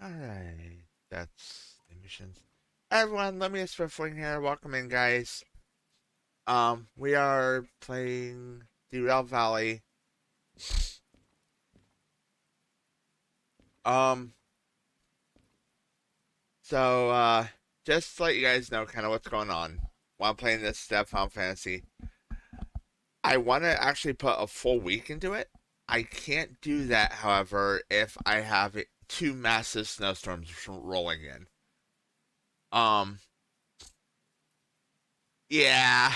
Alright, that's the missions. Hi everyone, let me Swiftwing here. Welcome in, guys. We are playing Derail Valley. Um, so just to let you guys know kind of what's going on while I'm playing this Step Final Fantasy. I want to actually put a full week into it. I can't do that, however, if I have two massive snowstorms rolling in. Um, yeah.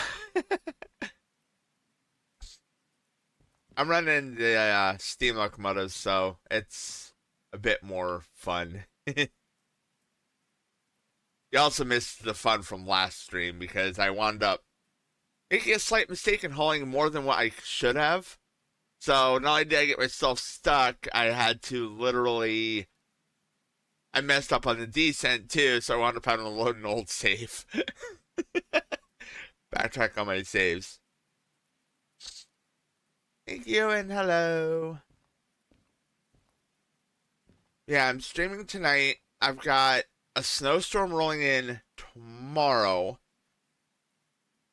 I'm running the steam locomotives, so it's a bit more fun. You also missed the fun from last stream because I wound up making a slight mistake and hauling more than what I should have. So not only did I get myself stuck, I had to literally I messed up on the descent too, so I wound up having to load an old save. Backtrack on my saves. Thank you and hello. Yeah, I'm streaming tonight. I've got a snowstorm rolling in tomorrow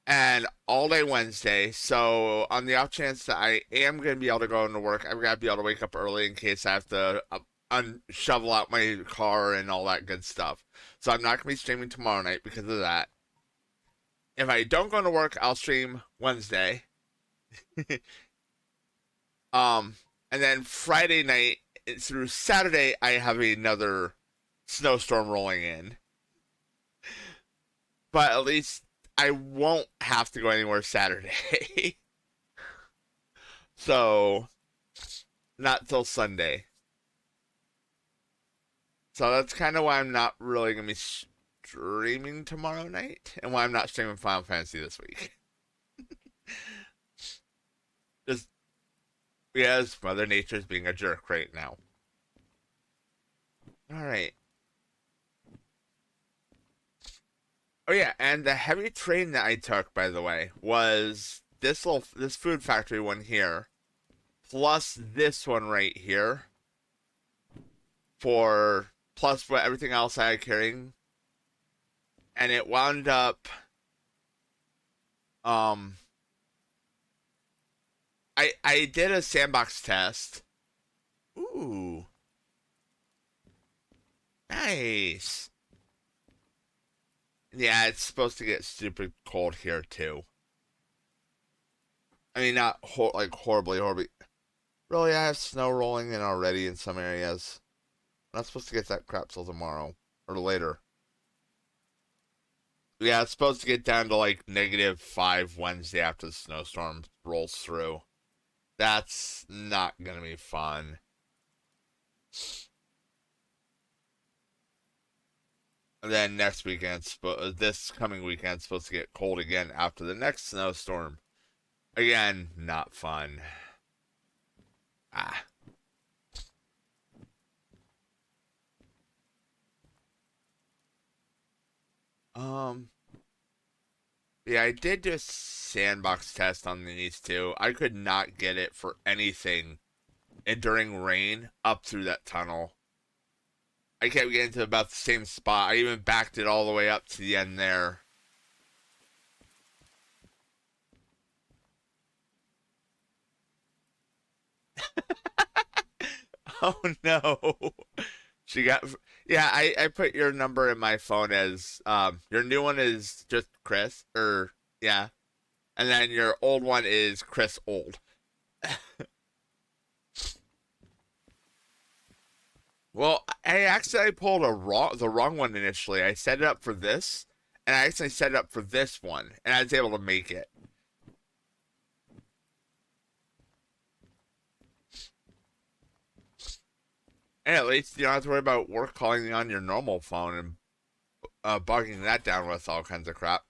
and all day Wednesday. So, on the off chance that I am going to be able to go into work, I've got to be able to wake up early in case I have to shovel out my car and all that good stuff. So, I'm not going to be streaming tomorrow night because of that. If I don't go to work, I'll stream Wednesday. um, and then Friday night through Saturday, I have another snowstorm rolling in. But at least I won't have to go anywhere Saturday. So, not till Sunday. So that's kind of why I'm not really going to be streaming tomorrow night and why I'm not streaming Final Fantasy this week. Just because Mother Nature's being a jerk right now. Alright. Oh yeah, and the heavy train that I took, by the way, was this food factory one here, plus this one right here, for plus what everything else I had carrying, and it wound up um I did a sandbox test. Ooh, nice. Yeah, it's supposed to get stupid cold here too. I mean, not like horribly, horribly. Really, I have snow rolling in already in some areas. I'm not supposed to get that crap till tomorrow or later. Yeah, it's supposed to get down to like -5 Wednesday after the snowstorm rolls through. That's not gonna be fun. And then next weekend, this coming weekend, supposed to get cold again after the next snowstorm. Again, not fun. Ah. Um. Yeah, I did do a sandbox test on these two. I could not get it for anything and during rain up through that tunnel. I kept getting to about the same spot. I even backed it all the way up to the end there. Oh no. She got yeah, I put your number in my phone as your new one is just Chris or yeah. And then your old one is Chris Old. Well, I accidentally pulled the wrong one initially. I set it up for this, and I accidentally set it up for this one, and I was able to make it. And at least you don't have to worry about work calling on your normal phone and bugging that down with all kinds of crap.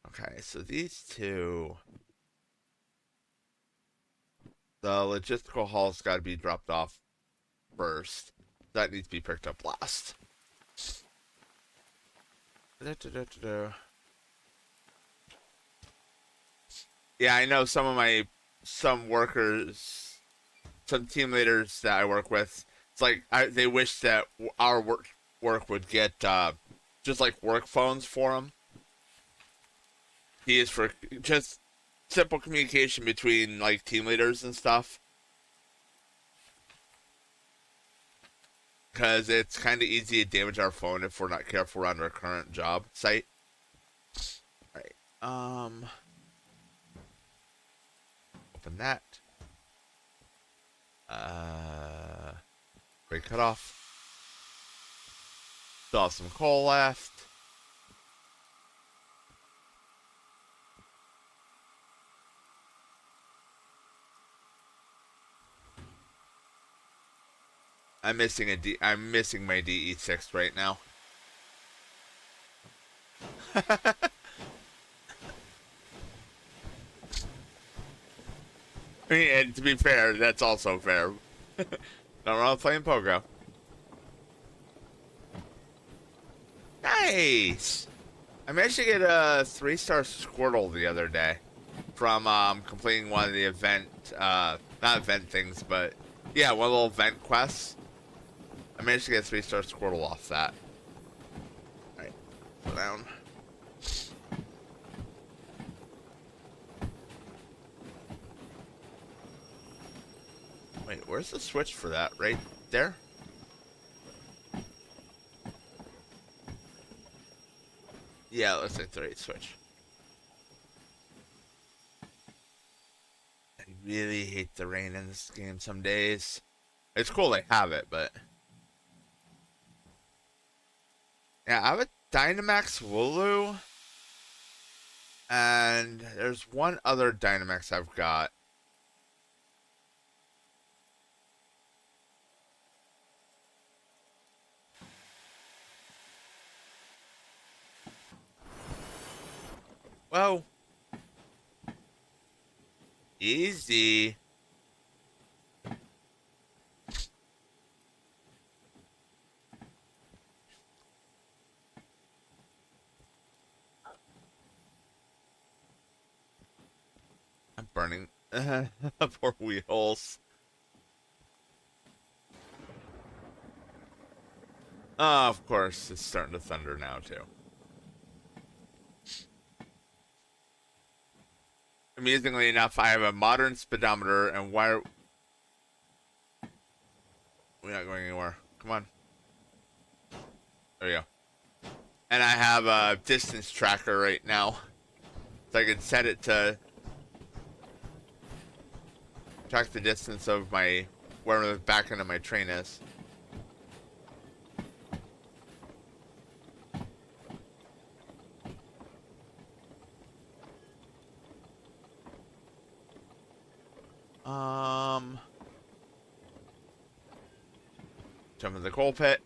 Okay, so these two, the logistical hall's got to be dropped off first. That needs to be picked up last. Yeah, I know some workers, some team leaders that I work with, It's like they wish that our work would get just like work phones for them. He is for just simple communication between like team leaders and stuff. Because it's kind of easy to damage our phone if we're not careful around our current job site. All right. Open that. Break cut off. Still have some coal left. I'm missing I'm missing my DE6 right now. I mean, and to be fair, that's also fair. Don't run playing Pogo. Nice. I managed to get a 3-star Squirtle the other day from completing one of the event, not event things, but yeah, one of the little event quests. I managed to get a 3-star Squirtle off that. Alright, go down. Wait, where's the switch for that? Right there? Yeah, it looks like the right switch. I really hate the rain in this game some days. It's cool they have it, but... Yeah, I have a Dynamax Wooloo. And there's one other Dynamax I've got. Whoa. Easy. I'm burning. Poor wheels. Oh, of course, it's starting to thunder now, too. Amusingly enough, I have a modern speedometer, and why are... We're not going anywhere. Come on. There you go. And I have a distance tracker right now. So I can set it to track the distance of my... where the back end of my train is. Jump in the coal pit.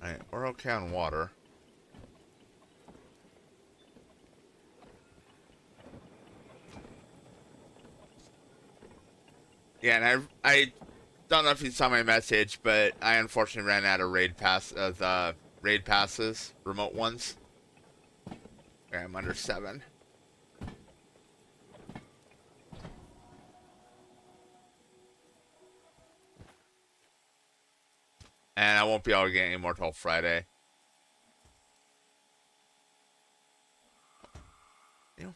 Alright, we're okay on water. Yeah, and I don't know if you saw my message, but I unfortunately ran out of raid passes, remote ones. Okay, I'm under 7. And I won't be able to get any more till Friday. Yeah.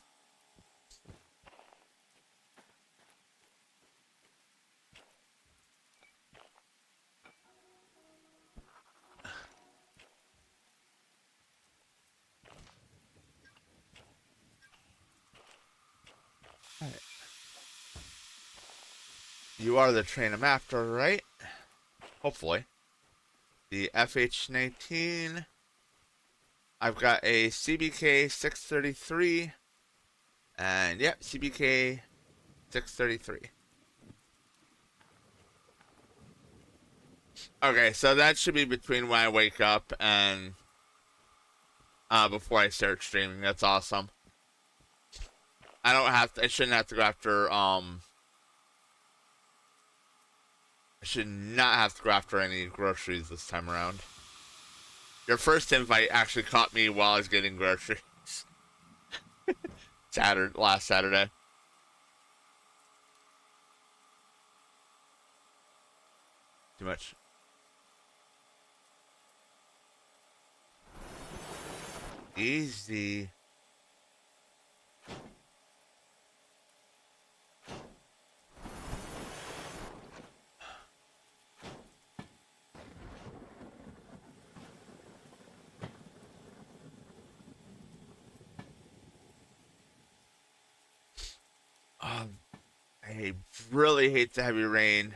Right. You are the train I'm after, right? Hopefully. The FH19. I've got a CBK 633. And yep, CBK 633. Okay, so that should be between when I wake up and before I start streaming. That's awesome. I shouldn't have to go after I should not have to go after any groceries this time around. Your first invite actually caught me while I was getting groceries. last Saturday. Too much. Easy. I really hate the heavy rain.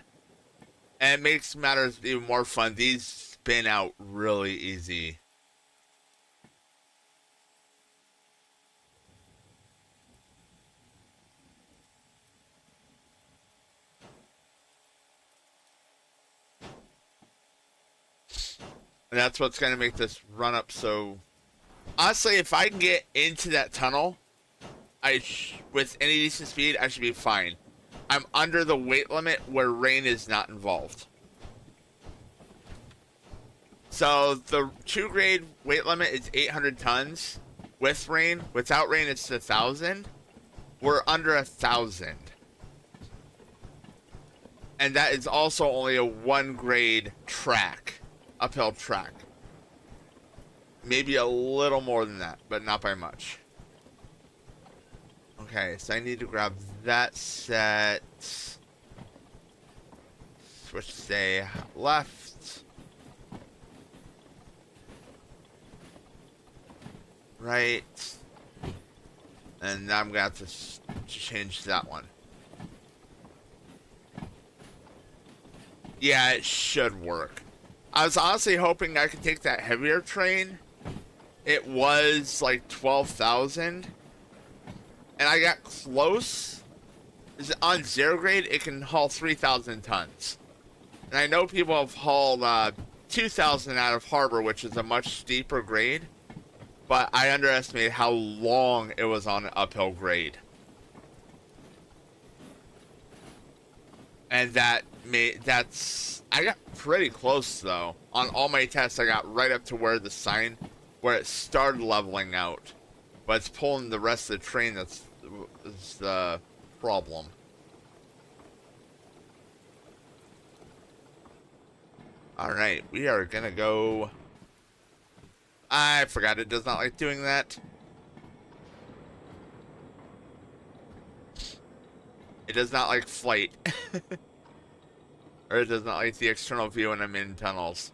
And it makes matters even more fun. These spin out really easy. And that's what's going to make this run up so... Honestly, if I can get into that tunnel, with any decent speed, I should be fine. I'm under the weight limit where rain is not involved. So the 2 grade weight limit is 800 tons with rain. Without rain, it's 1,000. We're under 1,000. And that is also only a 1 grade track, uphill track. Maybe a little more than that, but not by much. Okay, so I need to grab that set. Switch, say, left. Right. And now I'm going to have to change that one. Yeah, it should work. I was honestly hoping I could take that heavier train. It was like 12,000. And I got close. On 0 grade, it can haul 3,000 tons. And I know people have hauled 2,000 out of Harbor, which is a much steeper grade. But I underestimated how long it was on an uphill grade. And that's... I got pretty close, though. On all my tests, I got right up to where it started leveling out. But it's pulling the rest of the train that's the problem. Alright, we are gonna go... I forgot it does not like doing that. It does not like flight. Or it does not like the external view when I'm in tunnels.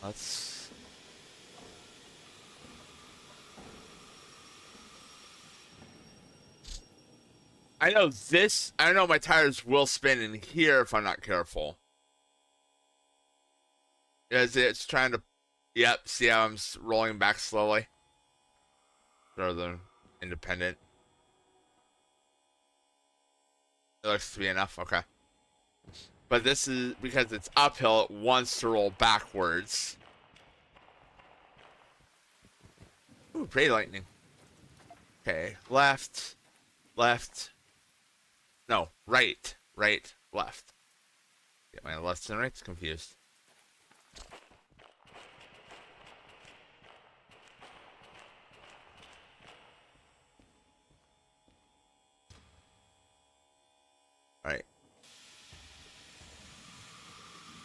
Let's... I know my tires will spin in here if I'm not careful. As it's trying to... Yep, see how I'm rolling back slowly? Rather independent. It looks to be enough, okay. But this is because it's uphill, it wants to roll backwards. Ooh, pretty lightning. Okay, left, left. No, right, right, left. Get my lefts and rights confused. Alright.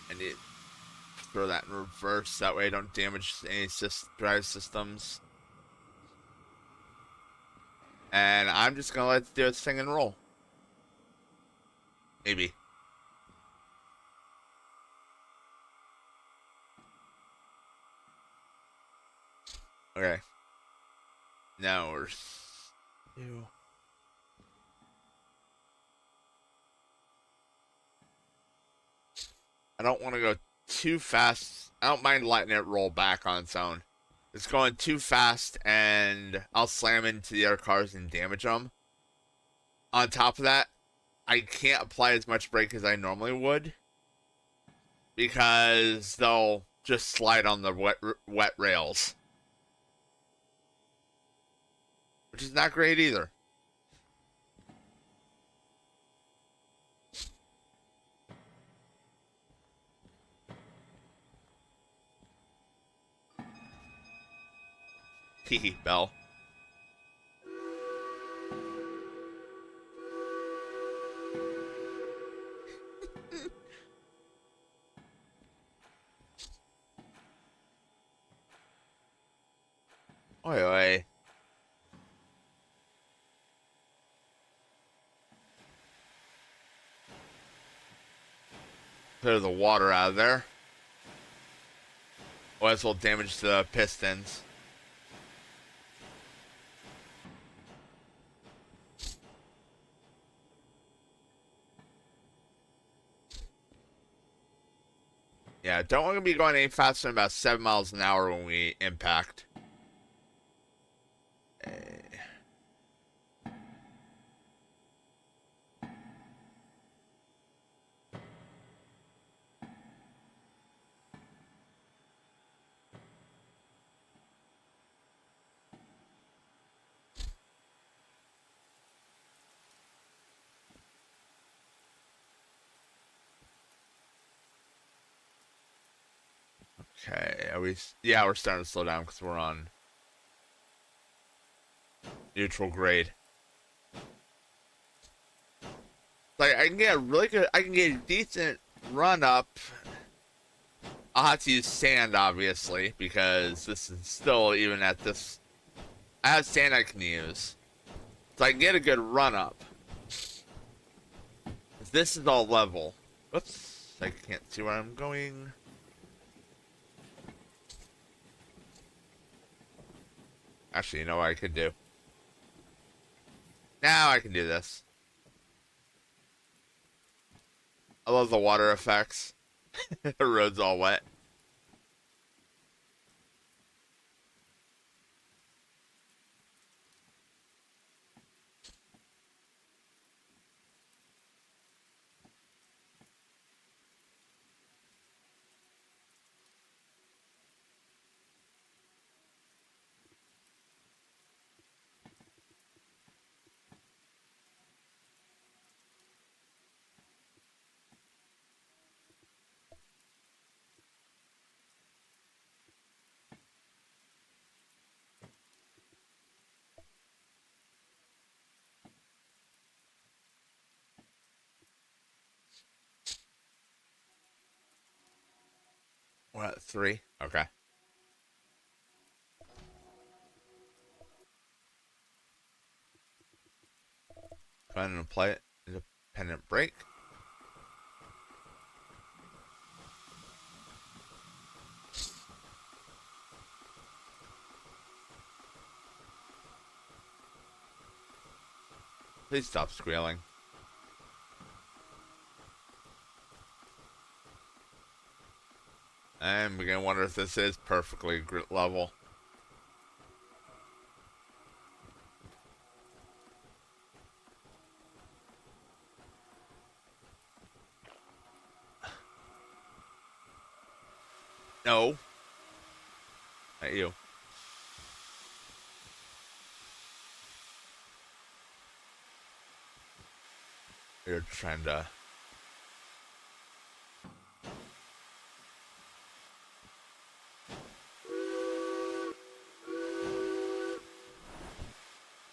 I need to throw that in reverse, that way I don't damage any drive systems. And I'm just gonna let it do its thing and roll. Maybe. Okay. Now we're... I don't want to go too fast. I don't mind letting it roll back on its own. It's going too fast, and I'll slam into the other cars and damage them. On top of that, I can't apply as much brake as I normally would, because they'll just slide on the wet rails. Which is not great either. Hee Bell. Oi, oi. Clear the water out of there. Oh, this will damage the pistons. Yeah, don't want to be going any faster than about 7 miles an hour when we impact. Okay, are we? Yeah, we're starting to slow down because we're on neutral grade. Like I can get a really good, I can get a decent run up. I'll have to use sand, obviously, because this is still even at this. I have sand I can use, so I can get a good run up. This is all level. Oops, I can't see where I'm going. Actually, you know what I could do? Now I can do this. I love the water effects. The road's all wet. We're at 3. Okay. Go ahead and apply it. Independent brake. Please stop squealing. I'm gonna wonder if this is perfectly level. No. Not you. You're trying to...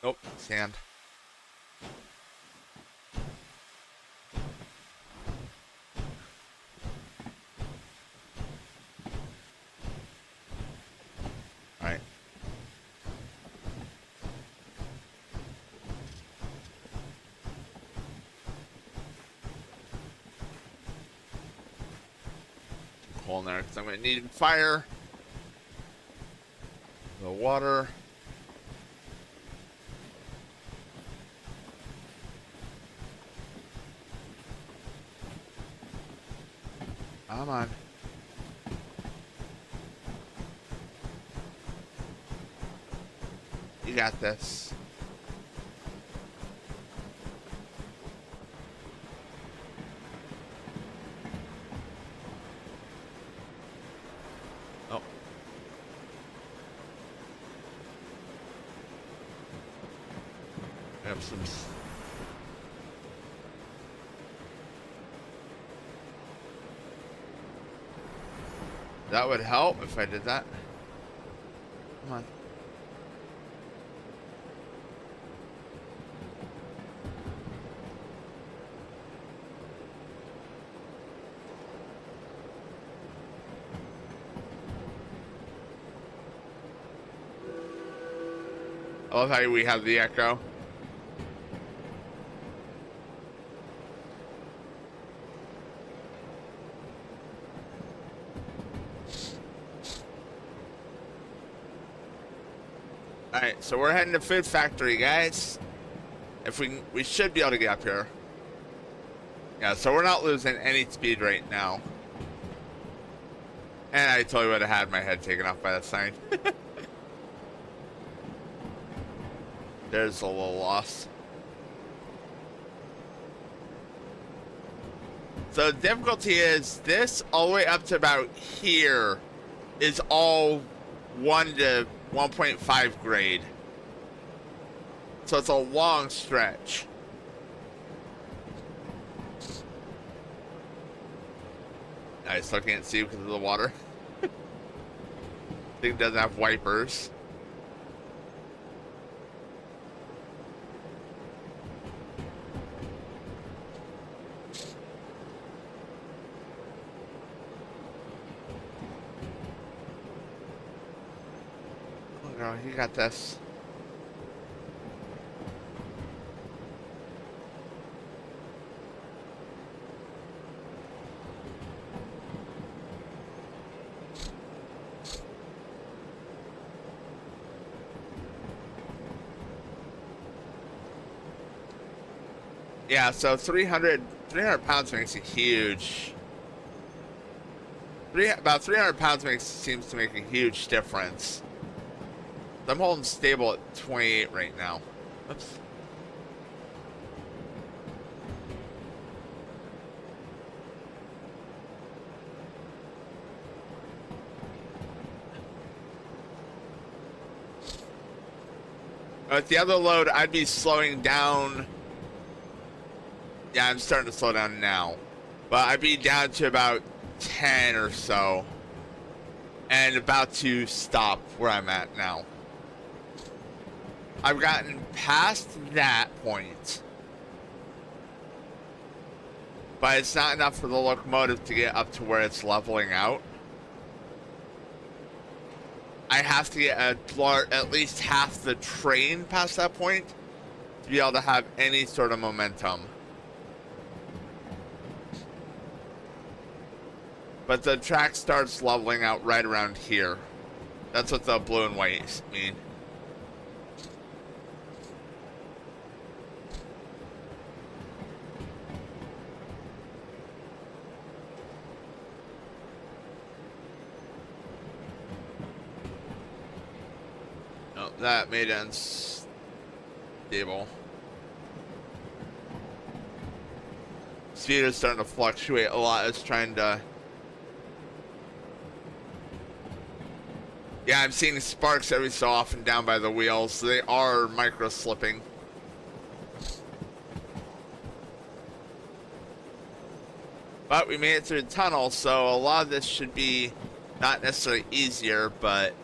Nope. Sand. Alright. Hole in there because I'm gonna need fire. The water. Come on. You got this. Oh. I have some... That would help if I did that. Come on. I love how we have the echo. Alright, so we're heading to Food Factory, guys. If we should be able to get up here. Yeah, so we're not losing any speed right now. And I totally would have had my head taken off by that sign. There's a little loss. So the difficulty is this all the way up to about here is all 1 to 1.5 grade. So it's a long stretch. I still can't see because of the water. Thing doesn't have wipers. Oh no, you got this. Yeah, so 300 pounds makes a huge... about 300 pounds seems to make a huge difference. I'm holding stable at 28 right now. Oops. With the other load, I'd be slowing down. Yeah, I'm starting to slow down now. But I'd be down to about 10 or so. And about to stop where I'm at now. I've gotten past that point. But it's not enough for the locomotive to get up to where it's leveling out. I have to get at least half the train past that point to be able to have any sort of momentum. But the track starts leveling out right around here. That's what the blue and white mean. Oh, that made it unstable. Speed is starting to fluctuate a lot. It's trying to... Yeah, I'm seeing sparks every so often down by the wheels. They are micro-slipping. But we made it through the tunnel, so a lot of this should be not necessarily easier, but...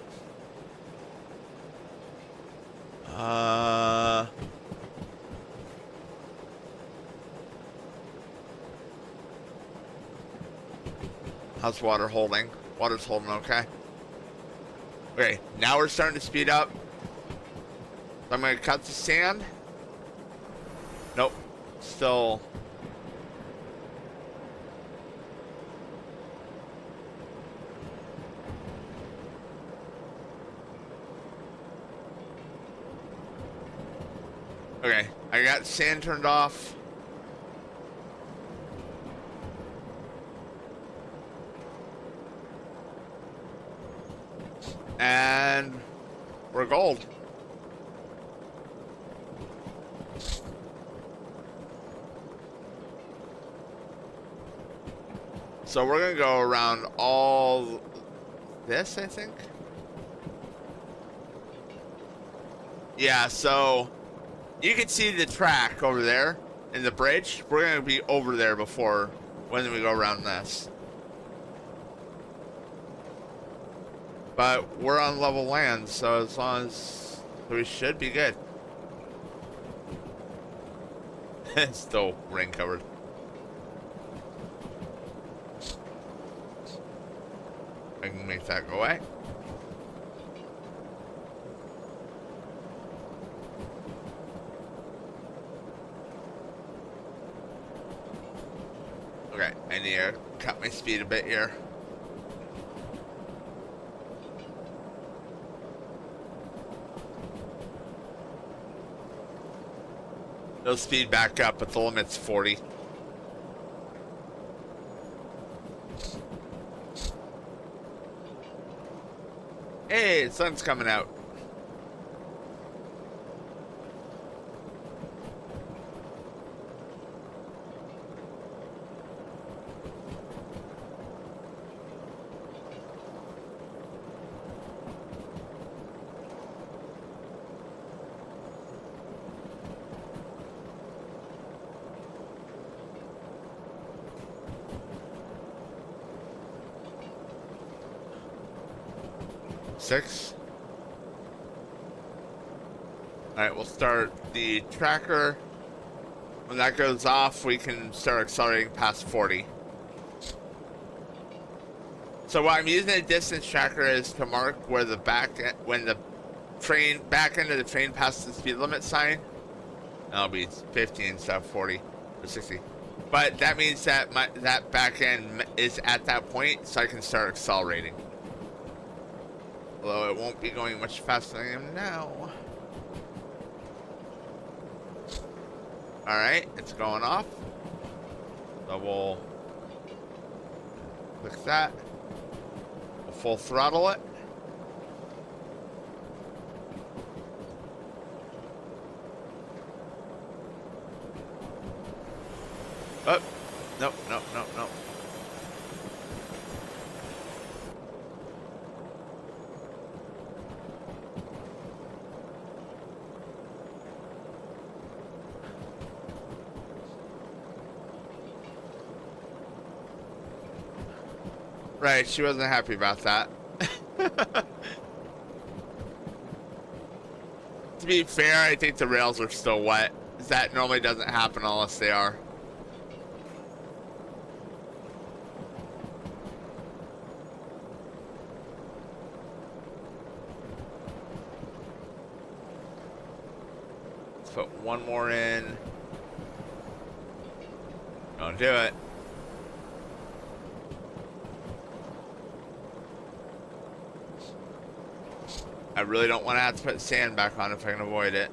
How's water holding? Water's holding okay. Okay, now we're starting to speed up. So I'm going to cut the sand. Nope. Still. Okay, I got sand turned off. And we're gold. So we're gonna go around all this, I think. Yeah, so you can see the track over there in the bridge. We're gonna be over there before when we go around this. But we're on level land, so as long as we should be good. It's still rain covered. I can make that go away. Okay, I need to cut my speed a bit here. They'll speed back up, but the limit's 40. Hey, the sun's coming out. Six. Alright, we'll start the tracker. When that goes off, we can start accelerating past 40. So what I'm using a distance tracker is to mark where the when the back end of the train passes the speed limit sign. That'll be 50 instead of 40 or 60. But that means that that back end is at that point, so I can start accelerating. Although it won't be going much faster than I am now. Alright, it's going off. So we'll click that. We'll full throttle it. Oh, nope, nope, nope, nope. Right, she wasn't happy about that. To be fair, I think the rails are still wet. That normally doesn't happen unless they are. Let's put one more in. Don't do it. I really don't want to have to put sand back on if I can avoid it.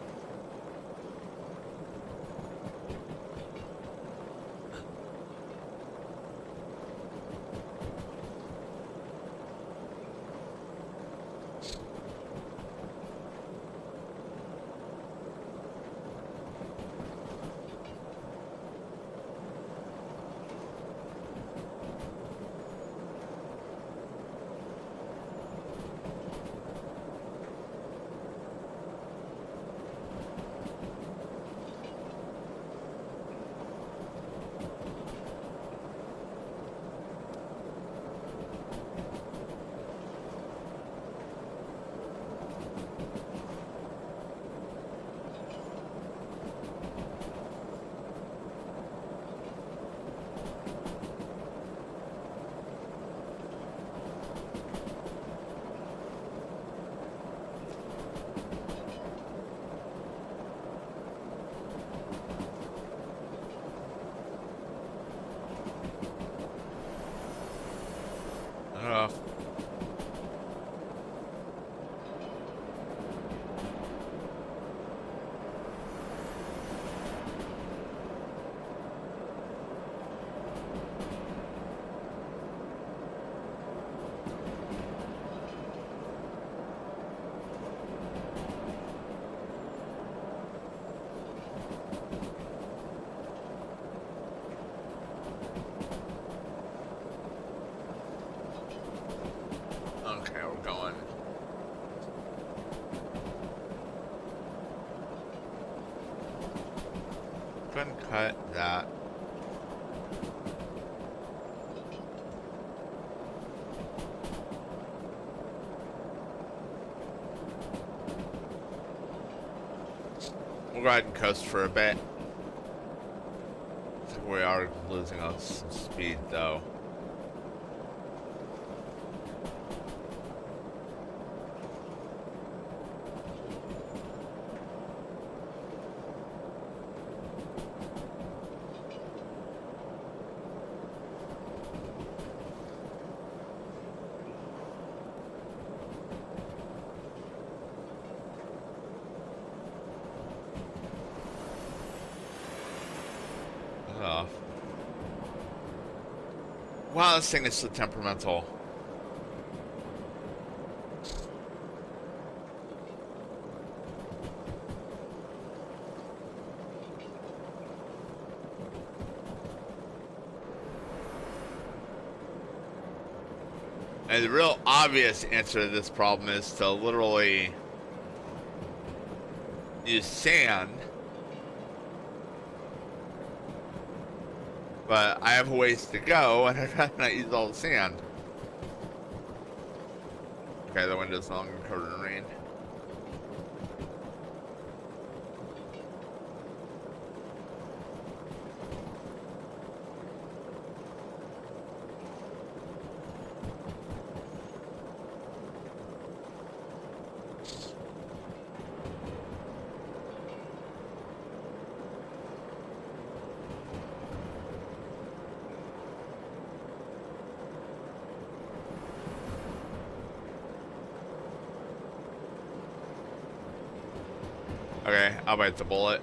Okay, we're going. Couldn't cut that. We'll go ahead and coast for a bit. I think we are losing on some speed though. Oh. Wow, this thing is so temperamental. And the real obvious answer to this problem is to literally use sand. But I have a ways to go, and I'd rather not use all the sand. Okay, the window's no longer covered in rain. Okay, I'll bite the bullet.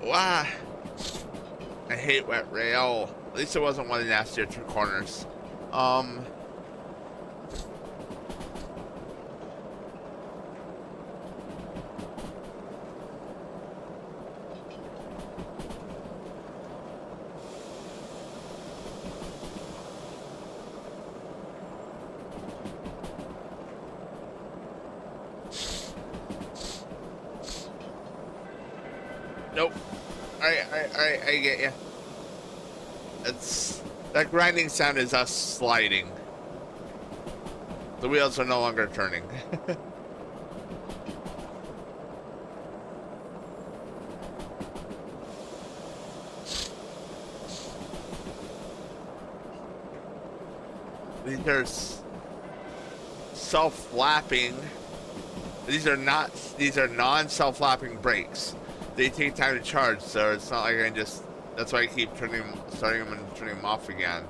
Wow. I hate wet rail. At least it wasn't one of the nastier two corners. Nope. Alright, I get you. It's that grinding sound is us sliding. The wheels are no longer turning. These are self-lapping. These are non self-lapping brakes. They take time to charge, so it's not like I can just. That's why I keep starting them and turning them off again.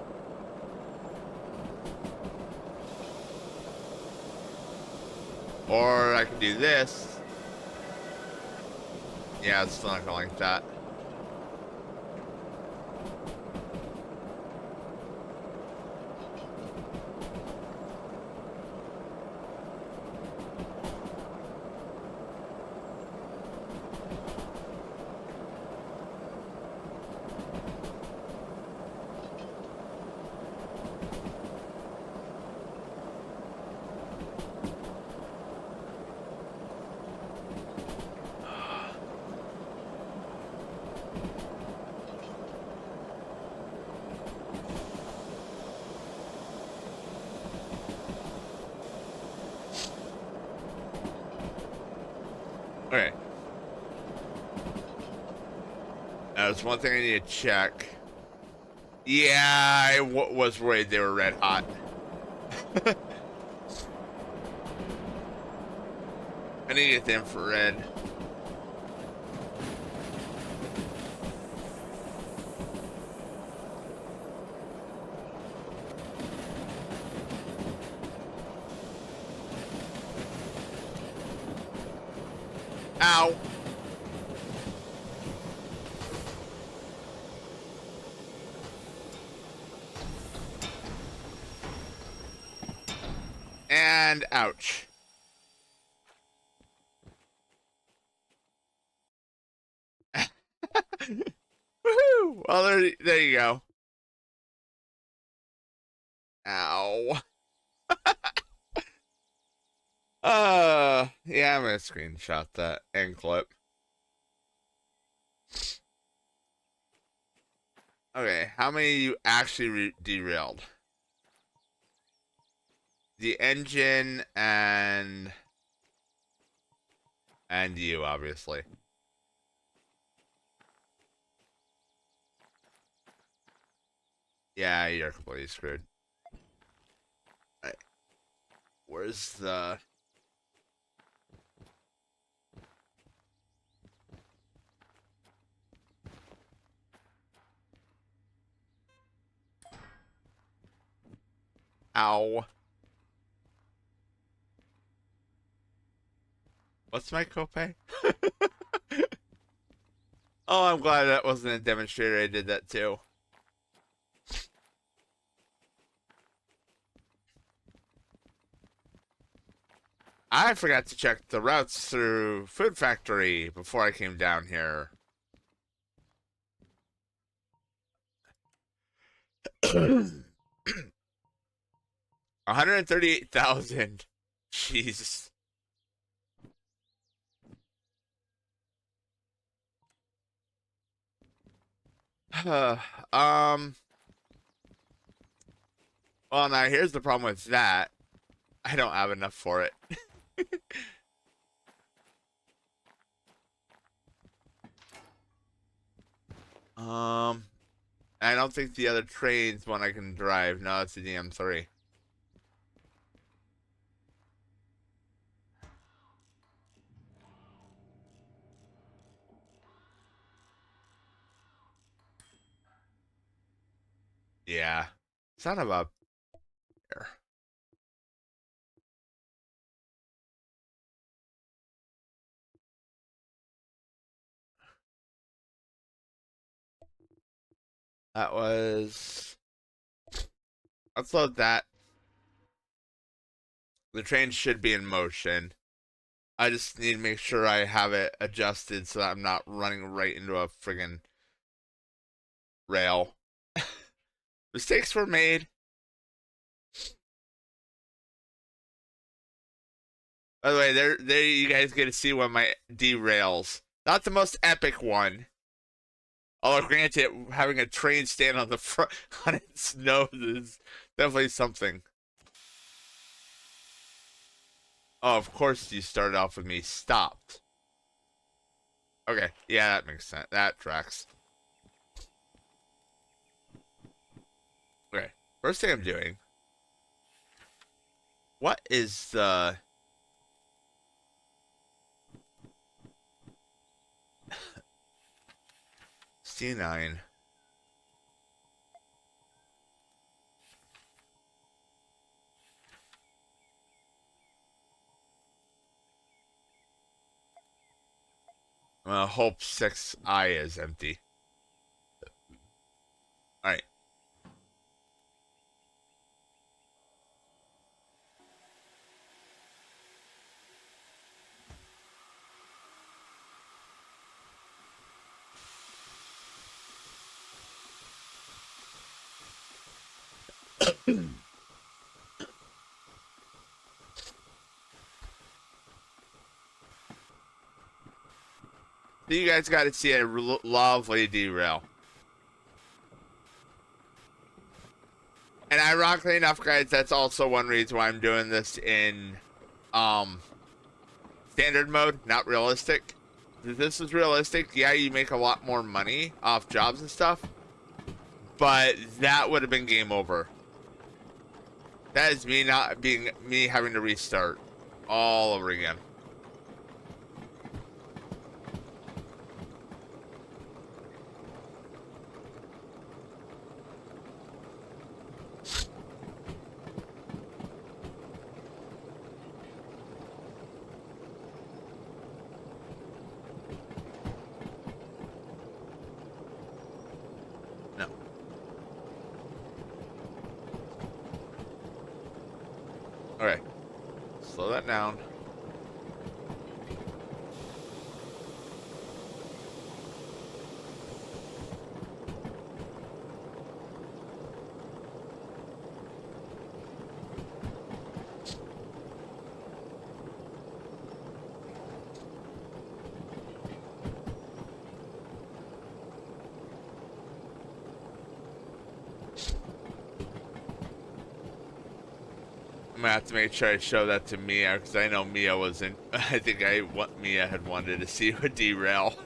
Or I can do this. Yeah, it's still not going like that. Okay. There's one thing I need to check. Yeah, I was worried they were red hot. I need to get the infrared. Ow. And ouch. Woohoo! Well, there you go. Ow. Yeah, I'm gonna screenshot that and clip. Okay, how many you actually derailed? The engine and you, obviously. Yeah, you're completely screwed. Right. Where's the... Ow. What's my copay? Oh, I'm glad that wasn't a demonstrator. I did that too. I forgot to check the routes through Food Factory before I came down here. 138,000. Jesus. um. Well, now here's the problem with that. I don't have enough for it. um. I don't think the other train's one I can drive. No, it's the DM3. Yeah. Son of a... That was... Let's load that. The train should be in motion. I just need to make sure I have it adjusted so that I'm not running right into a friggin' rail. Mistakes were made. By the way, there you guys get to see one of my derails. Not the most epic one. Although granted, having a train stand on the front on its nose is definitely something. Oh, of course you started off with me stopped. Okay, yeah, that makes sense. That tracks. Okay, first thing I'm doing. What is the C9? Hope 6I is empty. Alright. So you guys got to see a lovely derail. And ironically enough, guys, that's also one reason why I'm doing this in um standard mode, not realistic. If this is realistic, yeah, you make a lot more money off jobs and stuff, but that would have been game over. That is me not being me having to restart all over again. that down. I'm gonna have to make sure I show that to Mia because I know Mia wasn't. I think Mia had wanted to see a derail.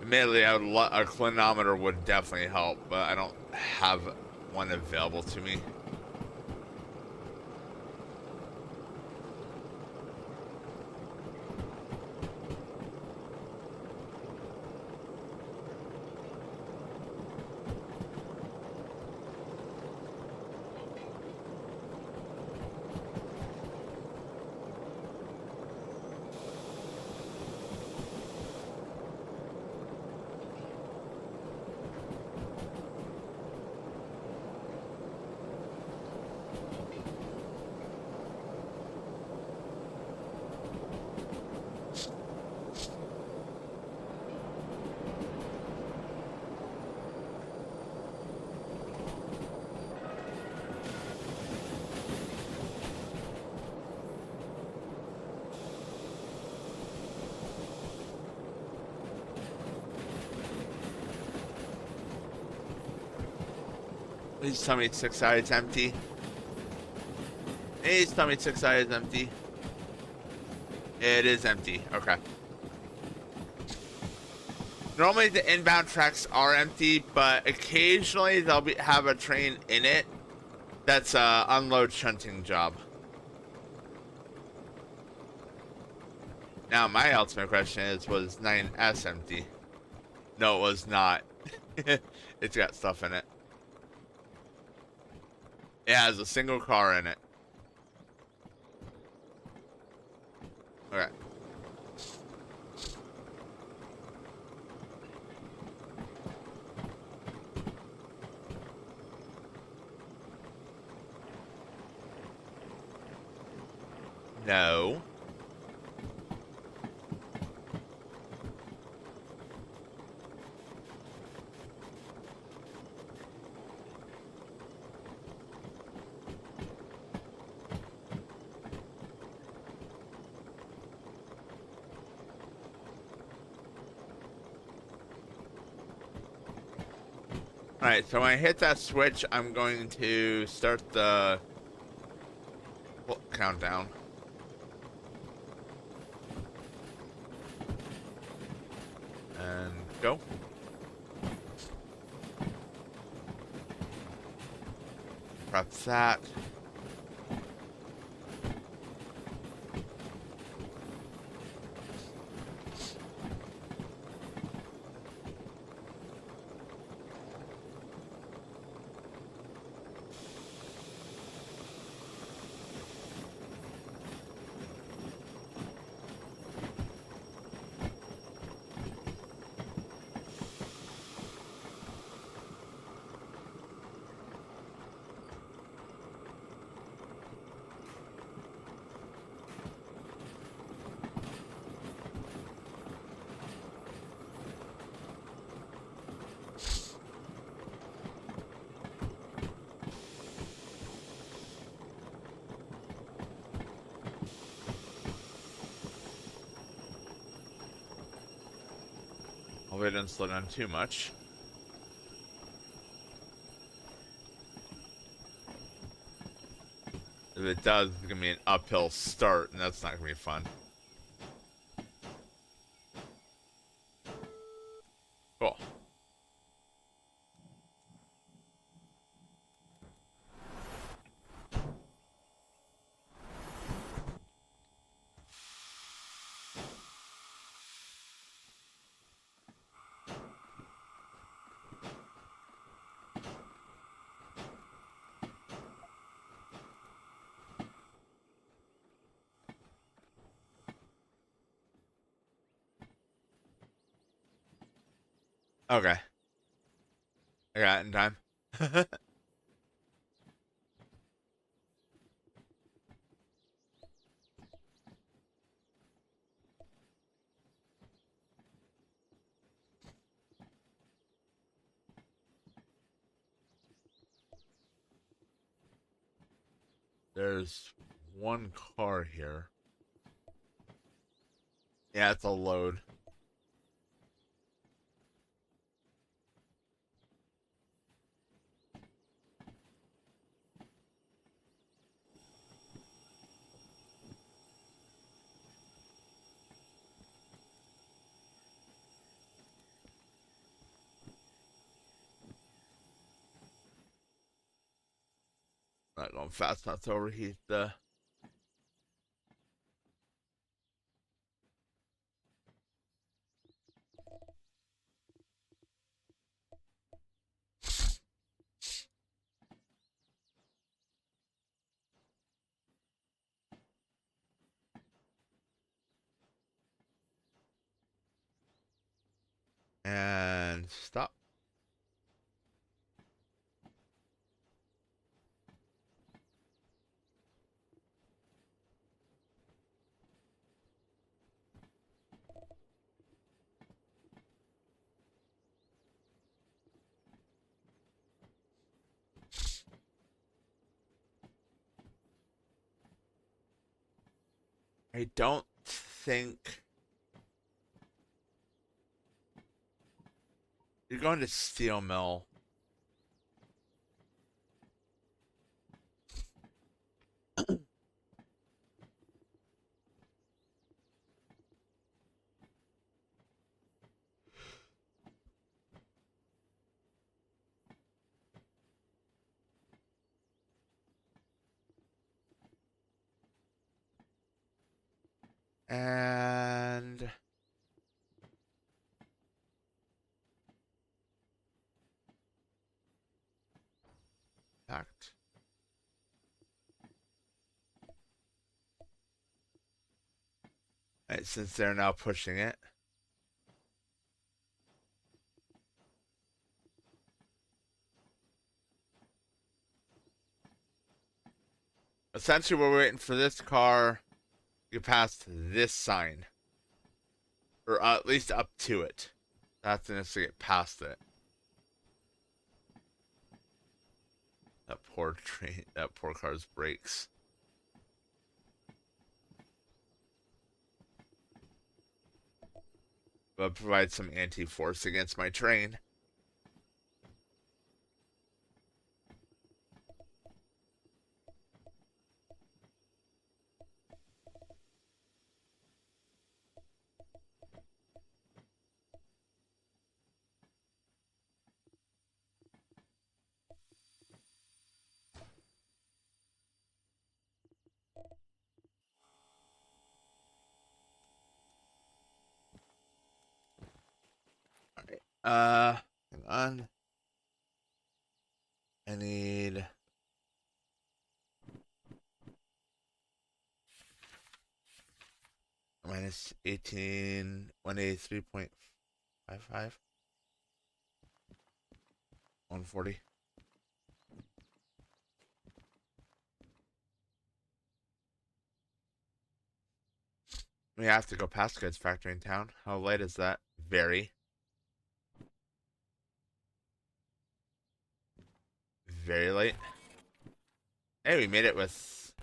Admittedly, a clinometer would definitely help, but I don't have one available to me. Please tell me it's 6 sides empty. Please tell me it's 6 sides empty. It is empty. Okay. Normally the inbound tracks are empty, but occasionally they'll have a train in it that's a unload shunting job. Now my ultimate question is, was 9S empty? No, it was not. It's got stuff in it. It has a single car in it. Okay. No. Alright, so when I hit that switch, I'm going to start the countdown. And go. Prep that. Hopefully it didn't slow down too much. If it does, it's gonna be an uphill start, and that's not gonna be fun. Cool. Okay. I got it in time. There's one car here. Yeah, it's a load. Not going fast enough to overheat the. And stop. I don't think you're going to steel mill. And packed. Right, since they're now pushing it. Essentially, we're waiting for this car to get past this sign. Or at least up to it. That's enough to get past it. That poor train, that poor car's brakes. But provide some anti-force against my train. Alright. Hang on. I need minus 18, 183.55, 140. We have to go past goods factory in town. How late is that? Very, very late. Hey, we made it with.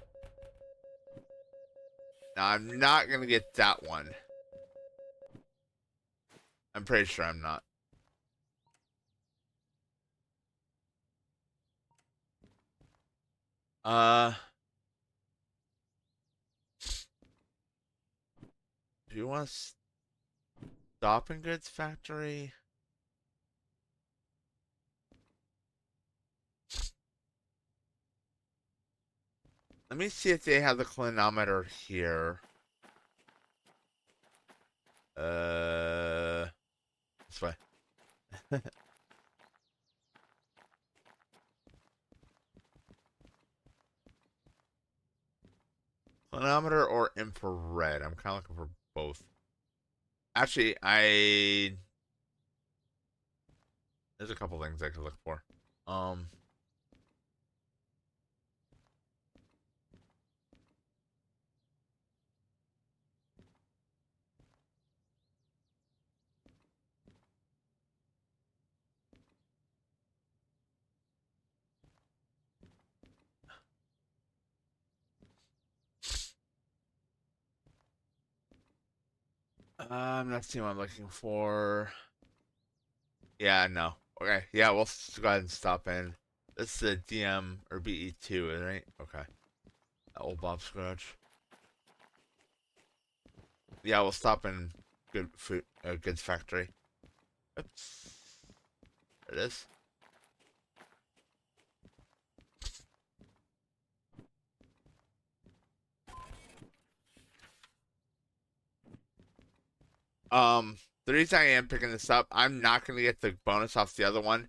No, I'm not gonna get that one. I'm pretty sure I'm not. Uh, do you want to stop in goods factory? Let me see if they have the clinometer here. This way. Clinometer or infrared? I'm kind of looking for both. Actually, I There's a couple things I could look for. Um, I'm not seeing what I'm looking for. Yeah, no. Okay, yeah, we'll go ahead and stop in. This is the DM or BE2, right? Okay. Old Bob's Garage. Yeah, we'll stop in Good Food, Goods Factory. Oops. There it is. The reason I am picking this up, I'm not gonna get the bonus off the other one.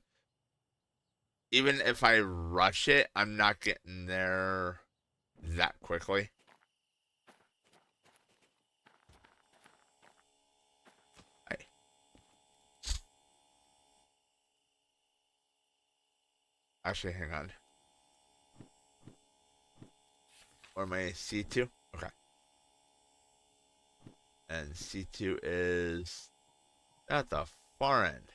Even if I rush it, I'm not getting there that quickly. I, actually, hang on. Or my C2? Okay. And C2 is at the far end.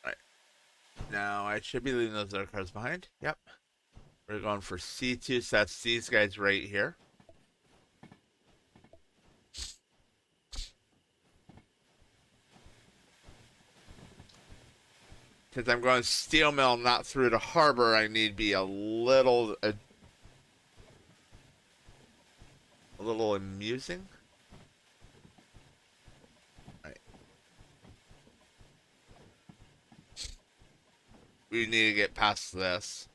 Alright. Now I should be leaving those other cars behind. Yep. We're going for C2, so that's these guys right here. Since I'm going steel mill, not through the harbor, I need to be a little amusing. Right. We need to get past this.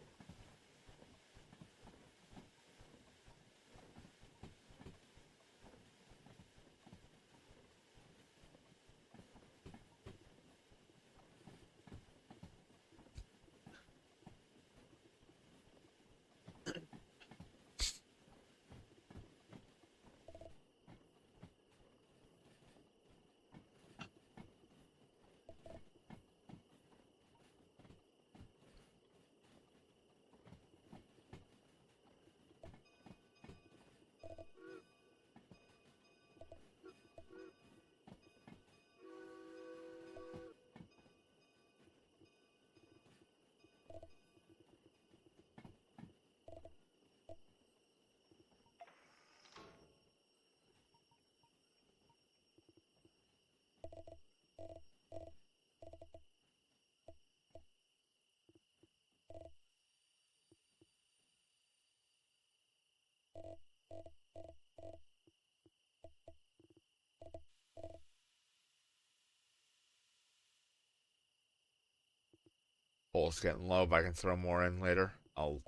Coal's getting low, but I can throw more in later. I'll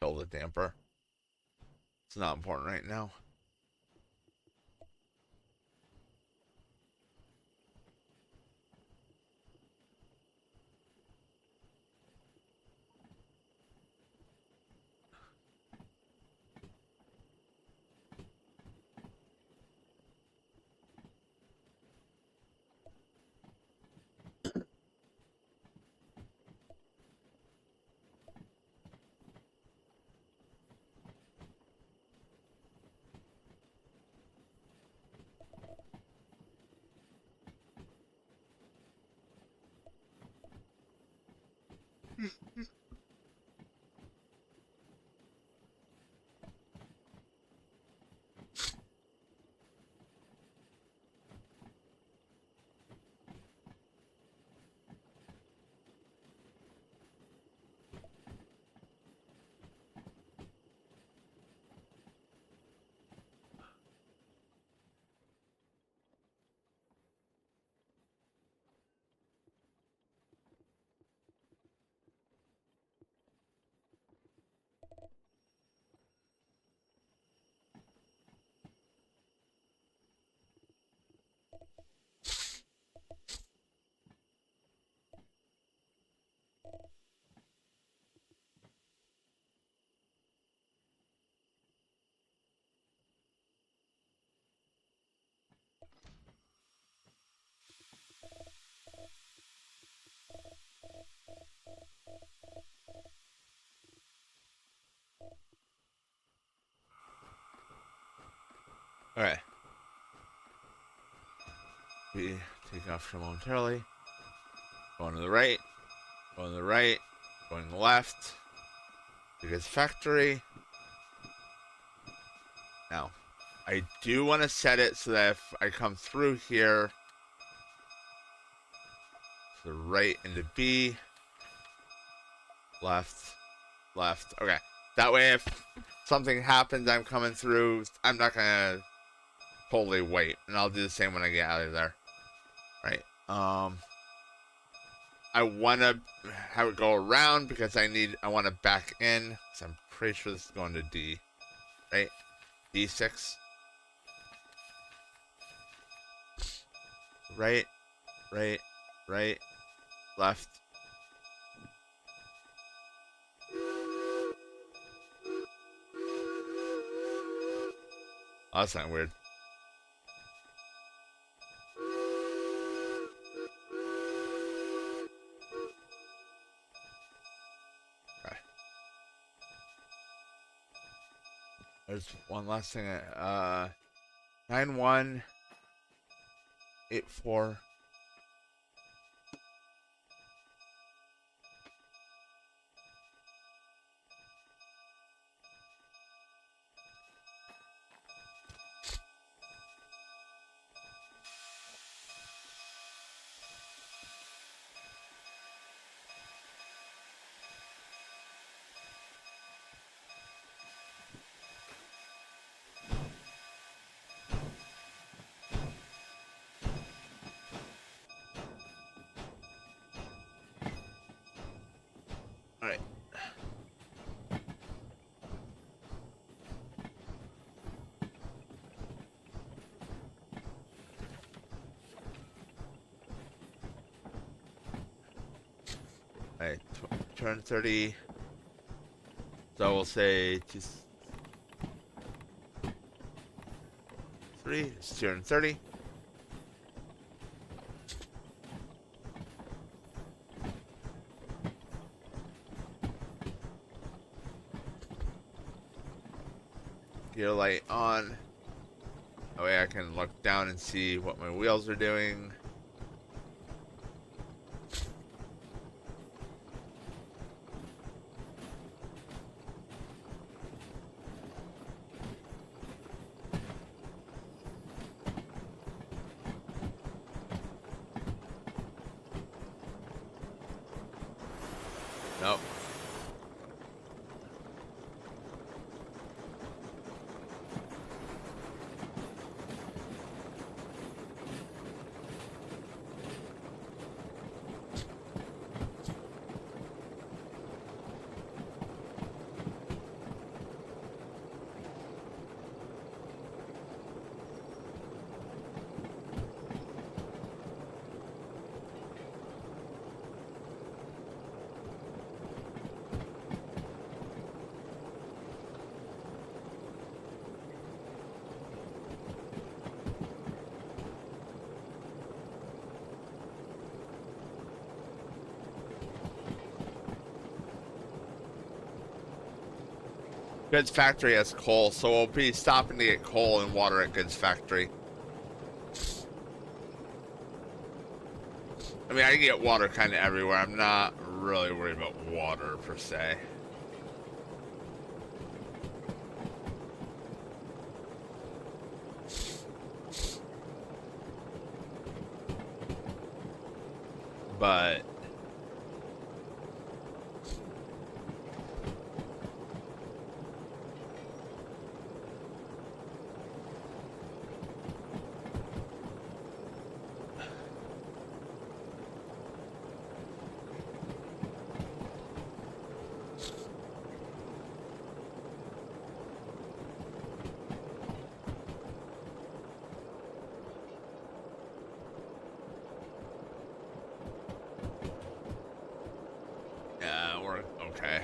kill the damper. It's not important right now. Okay. We take off momentarily. Going to the right. Going to the right. Going left. Because factory. Now, I do want to set it so that if I come through here, to the right into B, left, left. Okay. That way, if something happens, I'm coming through, I'm not gonna totally wait, and I'll do the same when I get out of there. Right. I want to have it go around because I want to back in. So I'm pretty sure this is going to D. Right. D6. Right. Right. Right. Left. Oh, that's not weird. Okay. There's one last thing. 9184. All right. All right. Turn 30. So we'll say 3. It's 230. Gear light on. That way I can look down and see what my wheels are doing. Nope. Goods Factory has coal, so we'll be stopping to get coal and water at Goods Factory. I mean, I can get water kind of everywhere. I'm not really worried about water per se. But yeah, we're okay.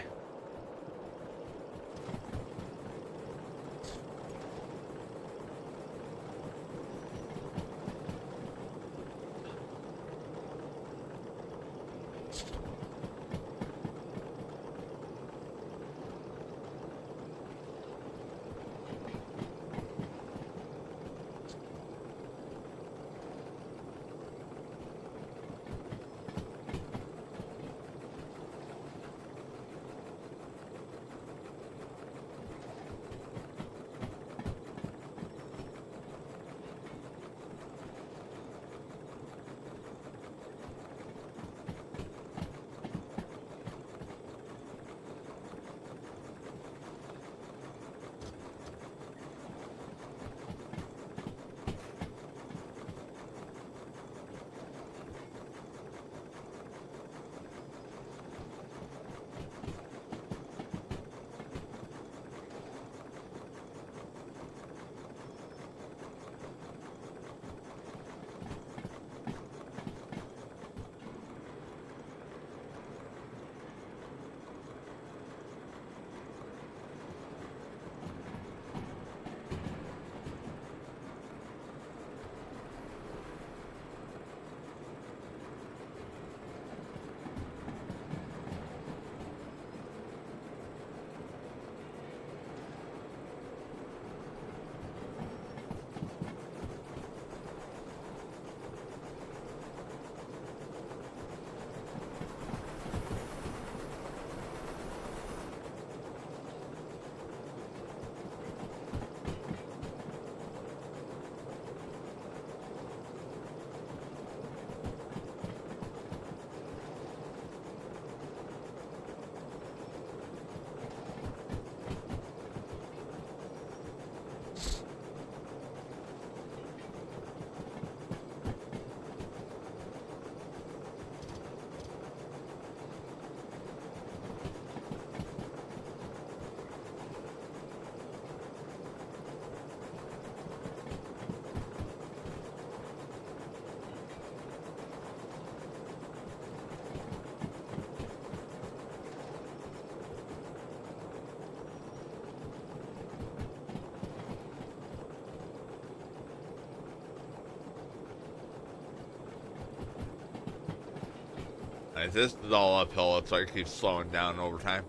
Right, this is all uphill. It's like it keeps slowing down over time.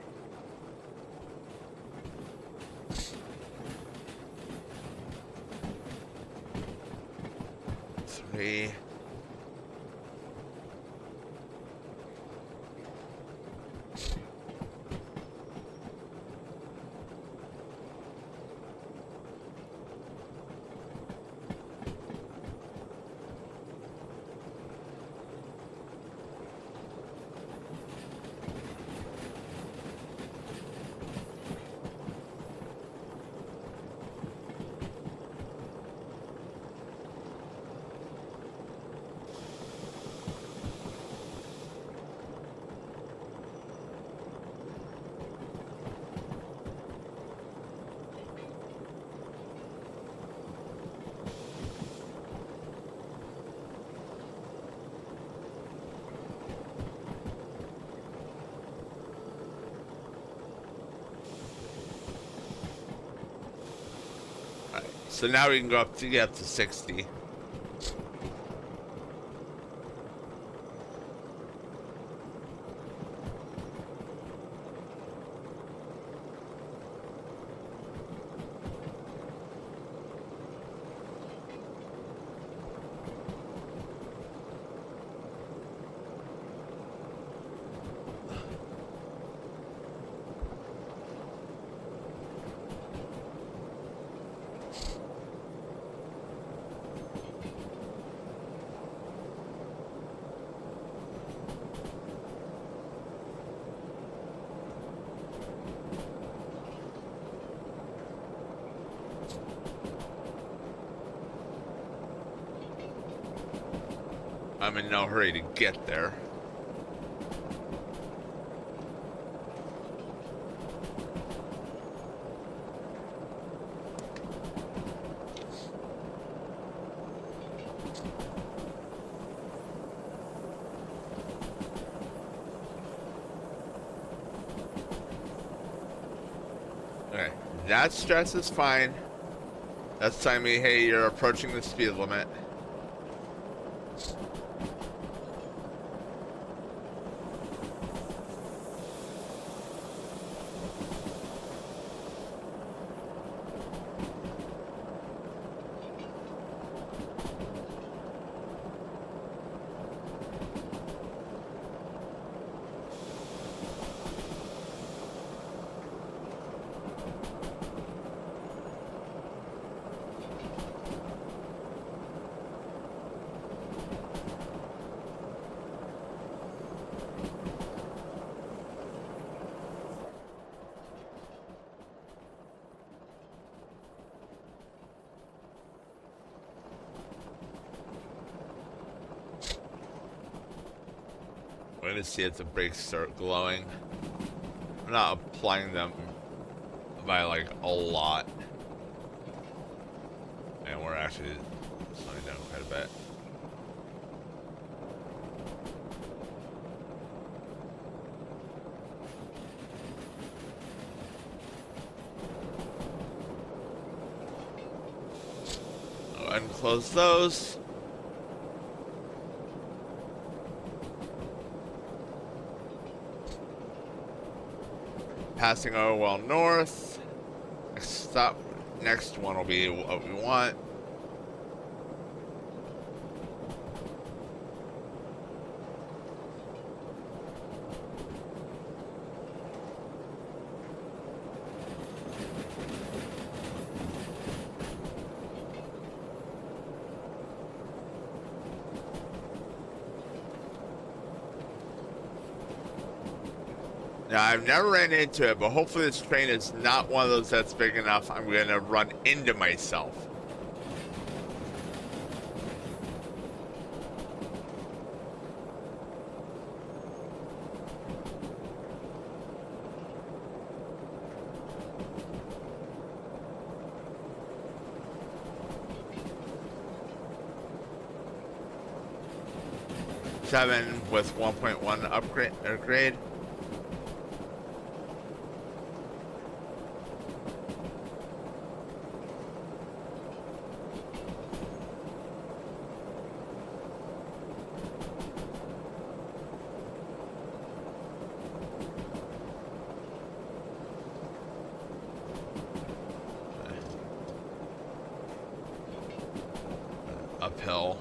3. Right, so now we can go up to get up to 60. I'm in no hurry to get there. Okay, that stress is fine. That's telling me, hey, you're approaching the speed limit. We're gonna see if the brakes start glowing. I'm not applying them by like a lot. And we're actually slowing down quite a bit. Go ahead and close those. Passing Orwell North. Next one will be what we want. Now, I've never ran into it, but hopefully this train is not one of those that's big enough I'm going to run into myself. Seven with 1.1 upgrade. uphill.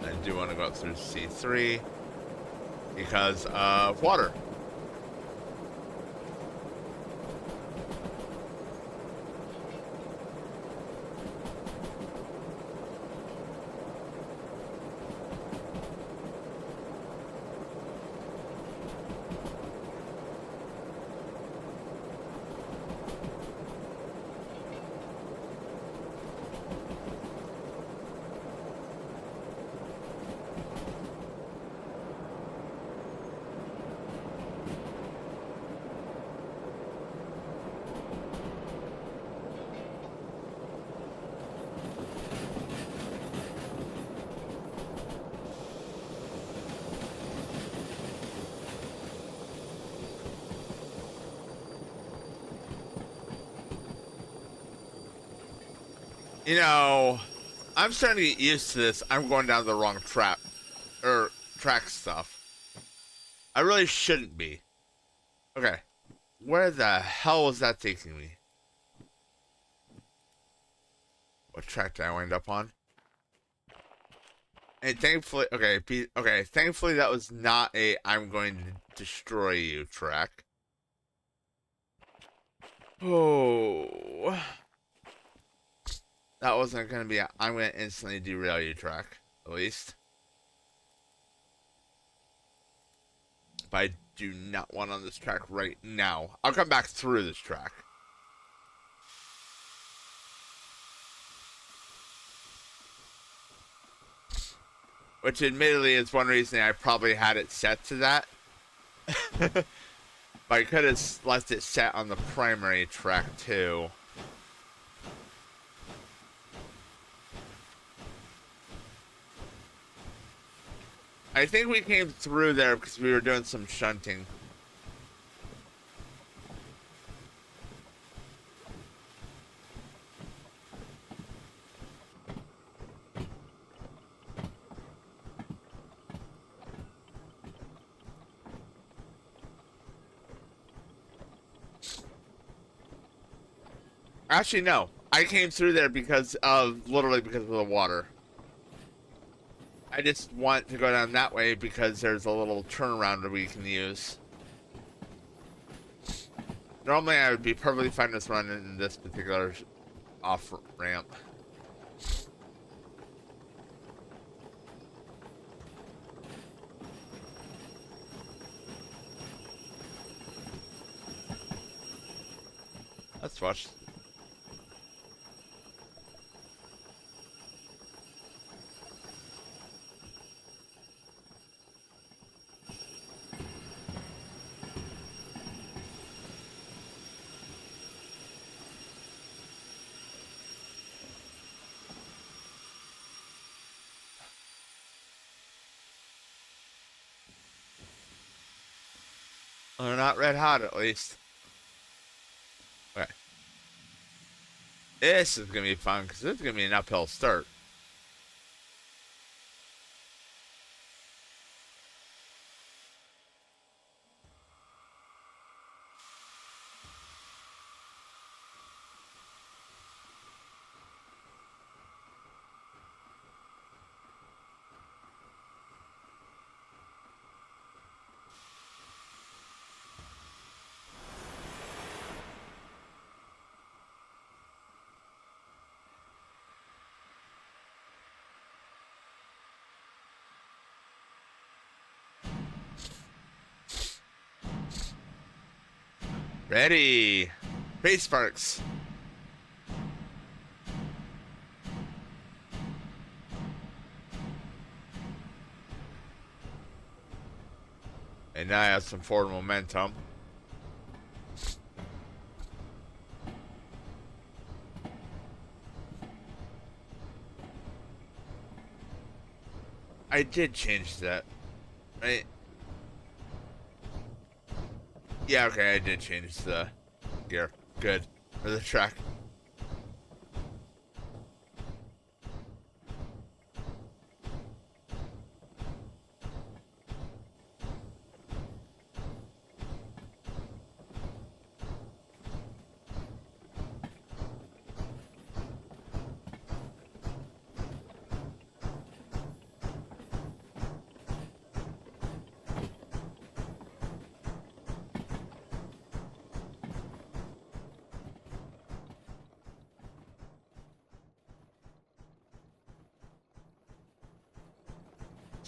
I do want to go through C3 because of water. You know, I'm starting to get used to this. I'm going down the wrong track, or track stuff. I really shouldn't be. Okay, where the hell was that taking me? What track did I wind up on? And thankfully, okay, thankfully that was not a "I'm going to destroy you" track. Oh, that wasn't going to be a "I'm going to instantly derail you" track, at least. But I do not want on this track right now. I'll come back through this track. Which admittedly is one reason I probably had it set to that. But I could have left it set on the primary track too. I think we came through there because we were doing some shunting. Actually, no. I came through there literally because of the water. I just want to go down that way because there's a little turnaround that we can use. Normally, I would be perfectly fine just running this particular off ramp. Let's watch. They're not red hot, at least. Okay. This is going to be fun because this is going to be an uphill start. Ready. Face sparks. And now I have some forward momentum. I did change that, right? Yeah, okay, I did change the gear. Good. For the track.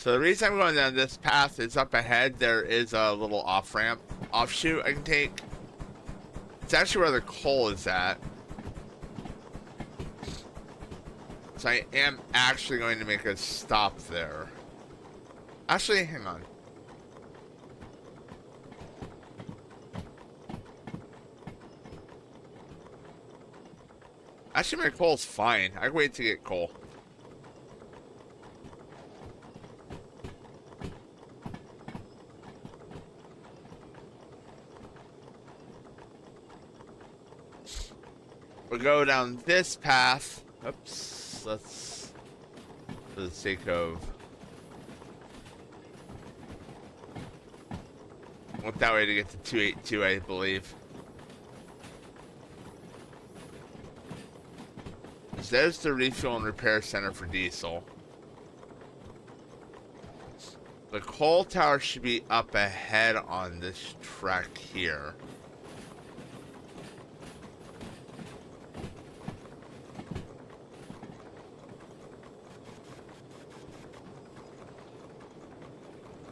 So the reason I'm going down this path is up ahead there is a little off-ramp, offshoot I can take. It's actually where the coal is at. So I am actually going to make a stop there. Actually, hang on. Actually, my coal's fine. I can wait to get coal. We'll go down this path. Oops. Let's, for the sake of... went that way to get to 282, I believe. So there's the refuel and repair center for diesel. The coal tower should be up ahead on this track here.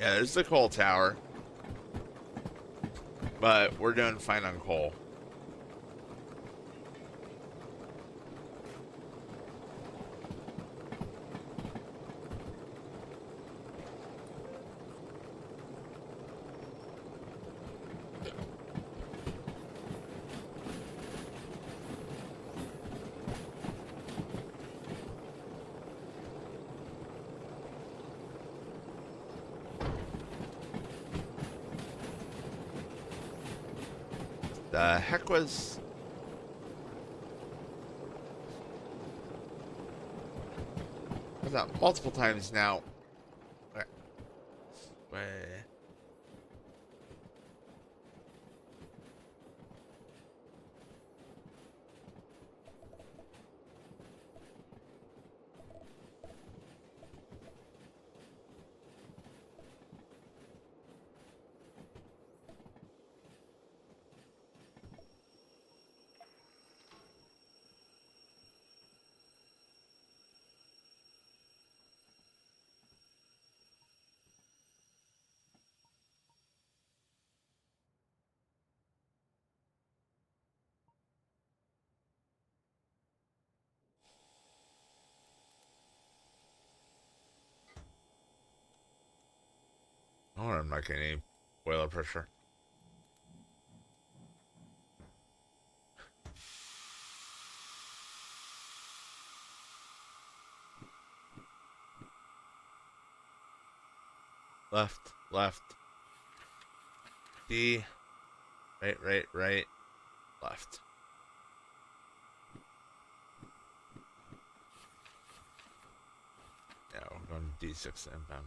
Yeah, there's the coal tower. But we're doing fine on coal. The heck was that multiple times now? Way. Oh, I'm not getting any boiler pressure. Left, left. D. Right, right, right. Left. Yeah, we're going D6 inbound.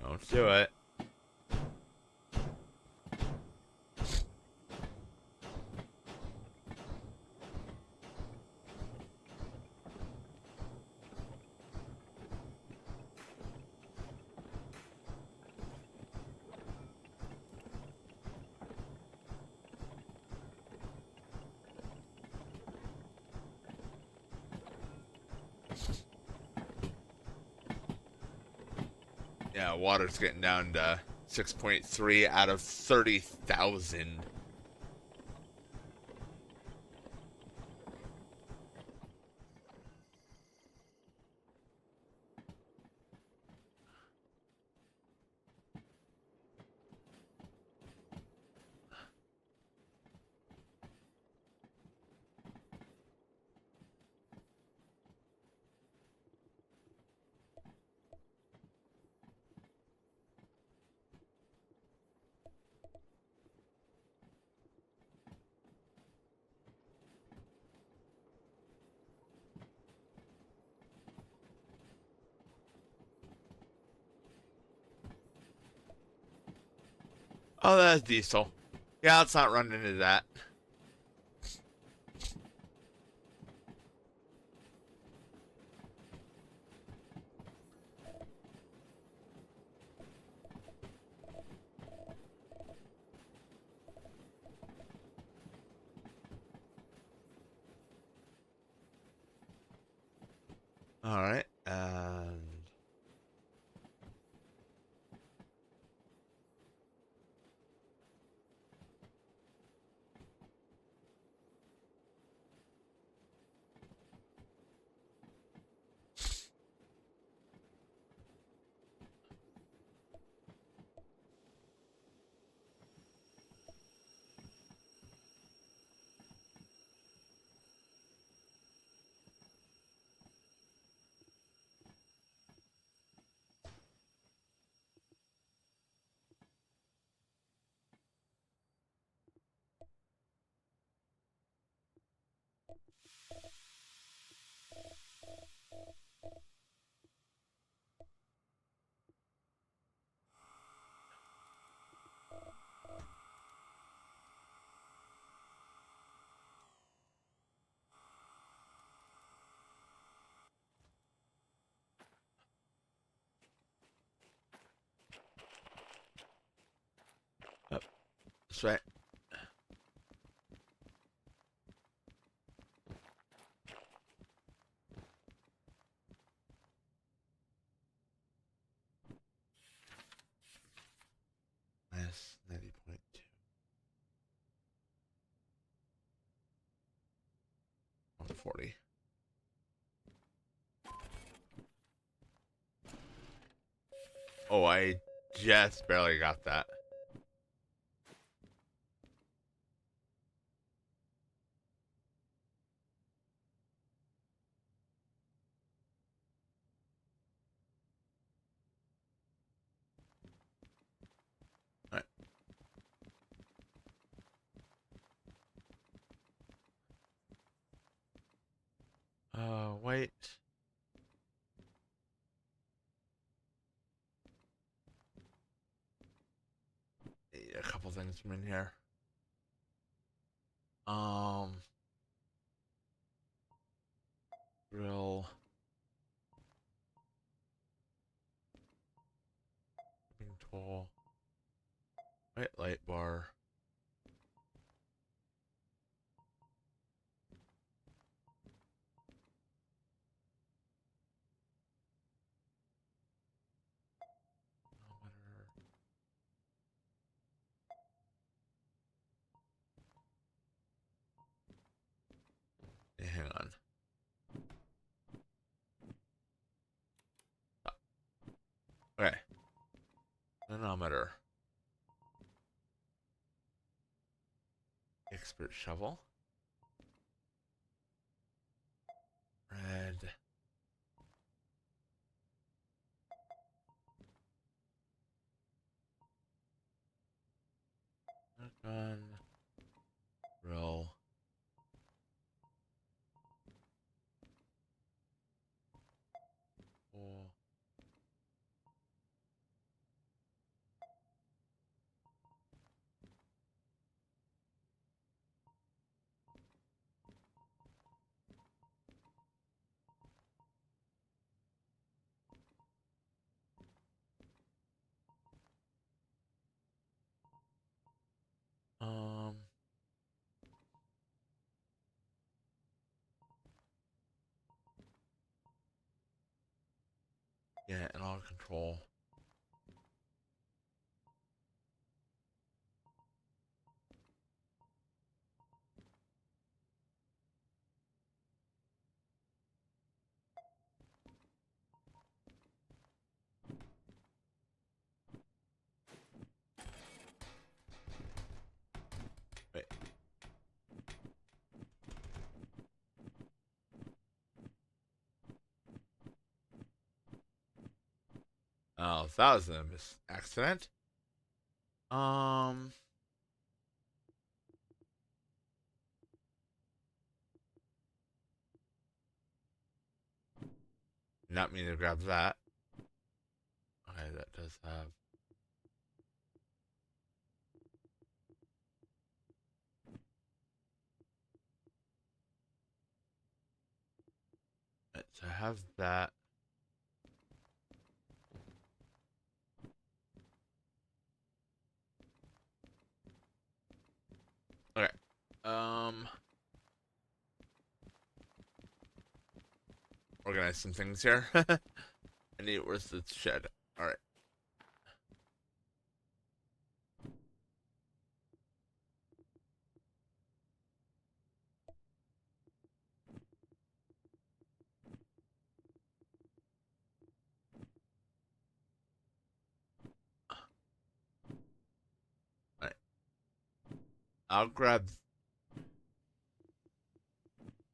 Don't do it. Yeah, water's getting down to 6.3 out of 30,000. Oh, that's diesel. Yeah, let's not run into that. Alright, and... Oh, that's right. Minus 90.2. 140. Oh, I just barely got that. Alright. Wait. Need a couple things from in here. Um, Drill. Tool. White light bar. Hey, hang on. Okay. Manometer. Expert shovel. Red. Gun. Drill. Tool. Um, yeah, and auto control. Oh, that was a accident. Um, not meaning to grab that. Okay, that does have. To have that. Okay. Um, organize some things here. I need. Where's the shed? All right. All right. I'll grab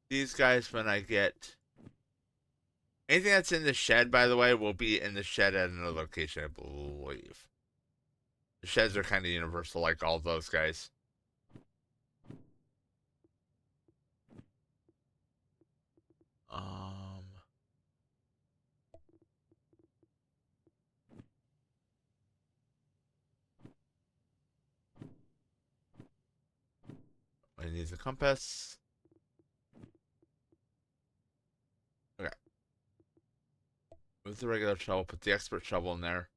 these guys when I get. Anything that's in the shed, by the way, will be in the shed at another location, I believe. The sheds are kind of universal, like all those guys. Um, I need the compass. Okay. With the regular shovel, put the expert shovel in there.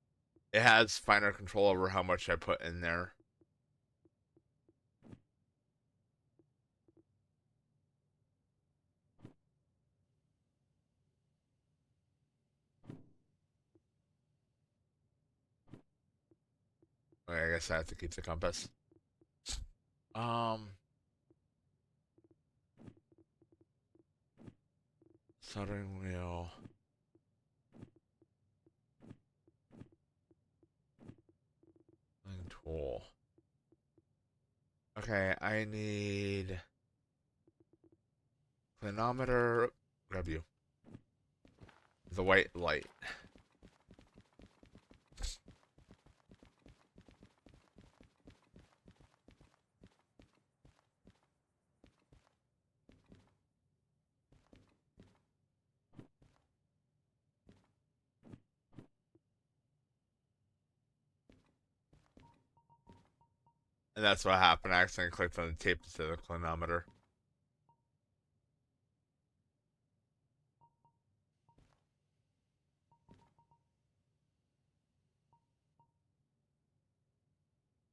It has finer control over how much I put in there. Okay, I guess I have to keep the compass. Um, soldering wheel. Tool. Okay, I need clinometer. Grab you. The white light. And that's what happened. I accidentally clicked on the tape instead of the clinometer.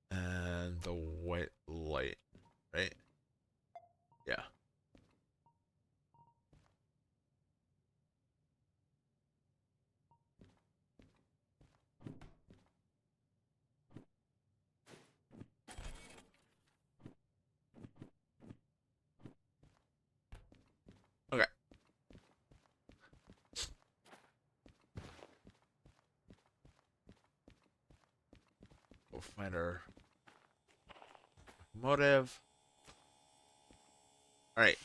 And the white light, right? Yeah. Okay. We'll find our motive. All right.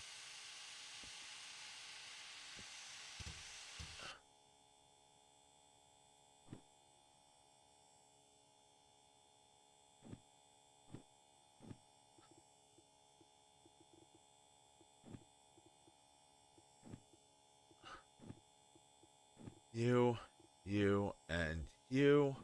You, and you.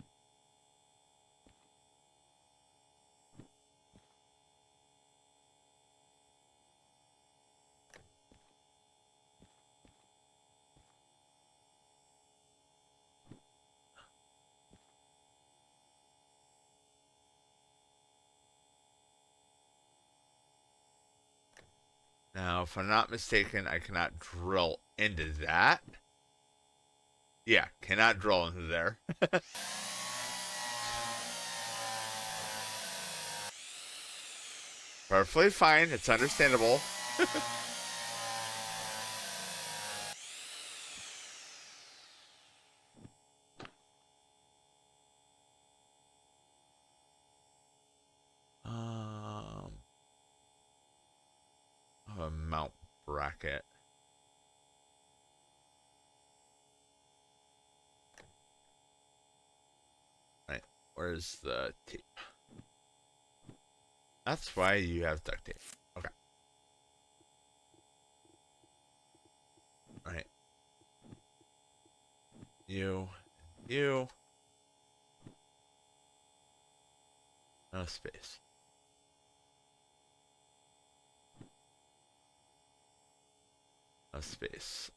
Now, if I'm not mistaken, I cannot drill into that. Yeah, cannot drill into there. Perfectly fine. It's understandable. Um, a mount bracket. Where's the tape? That's why you have duct tape. Okay. Alright. You. You. No space. No space.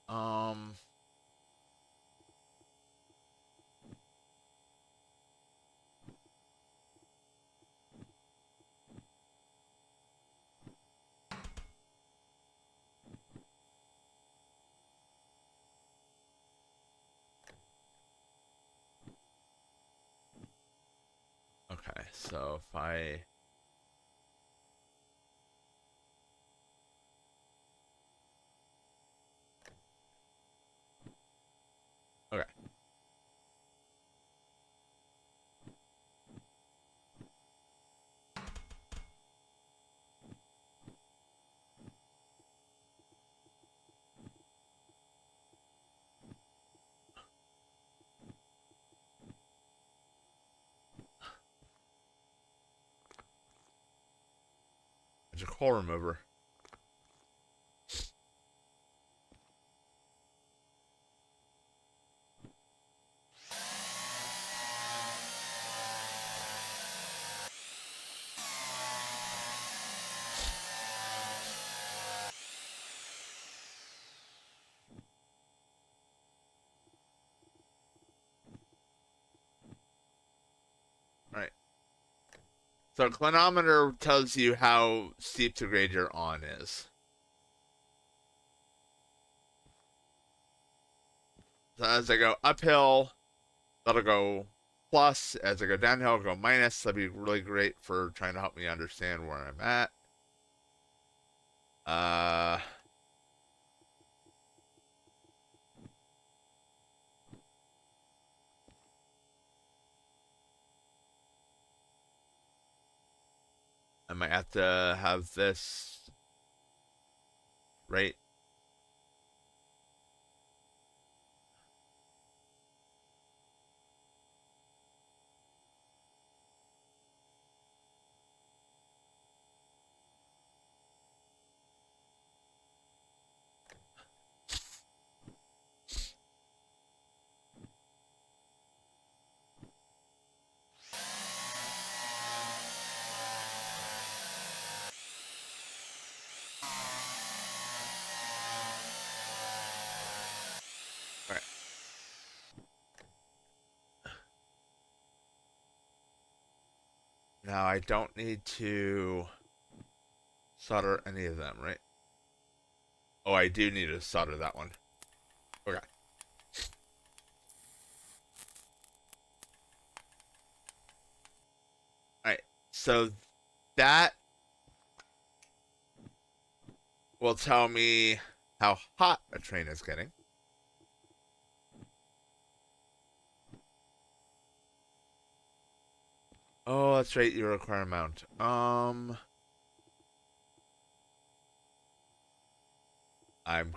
Okay, so if I... Okay. There's a coil remover. Alright. So clinometer tells you how steep the grade you're on is. So as I go uphill, that'll go plus. As I go downhill, it'll go minus. That'd be really great for trying to help me understand where I'm at. Uh, I might have to have this right. All right. Now I don't need to solder any of them, right? Oh, I do need to solder that one. Okay. All right. So that will tell me how hot a train is getting. Oh, that's right. You require a mount. I'm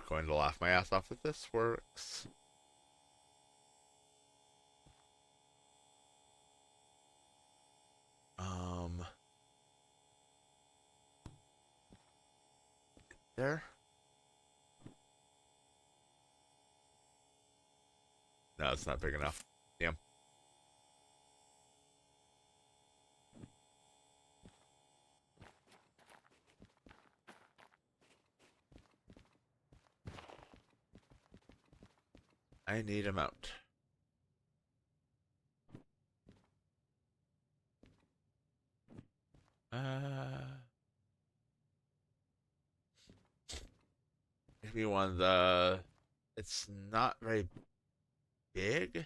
going to laugh my ass off if this works. Um, there. No, it's not big enough. Damn. I need a mount. Maybe one of the. It's not very big.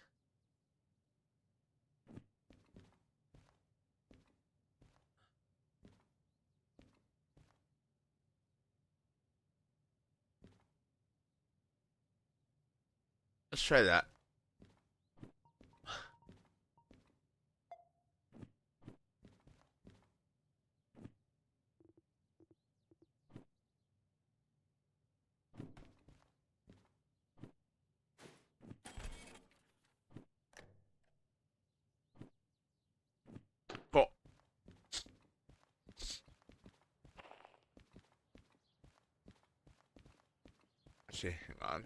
Let's try that. see. Hang on.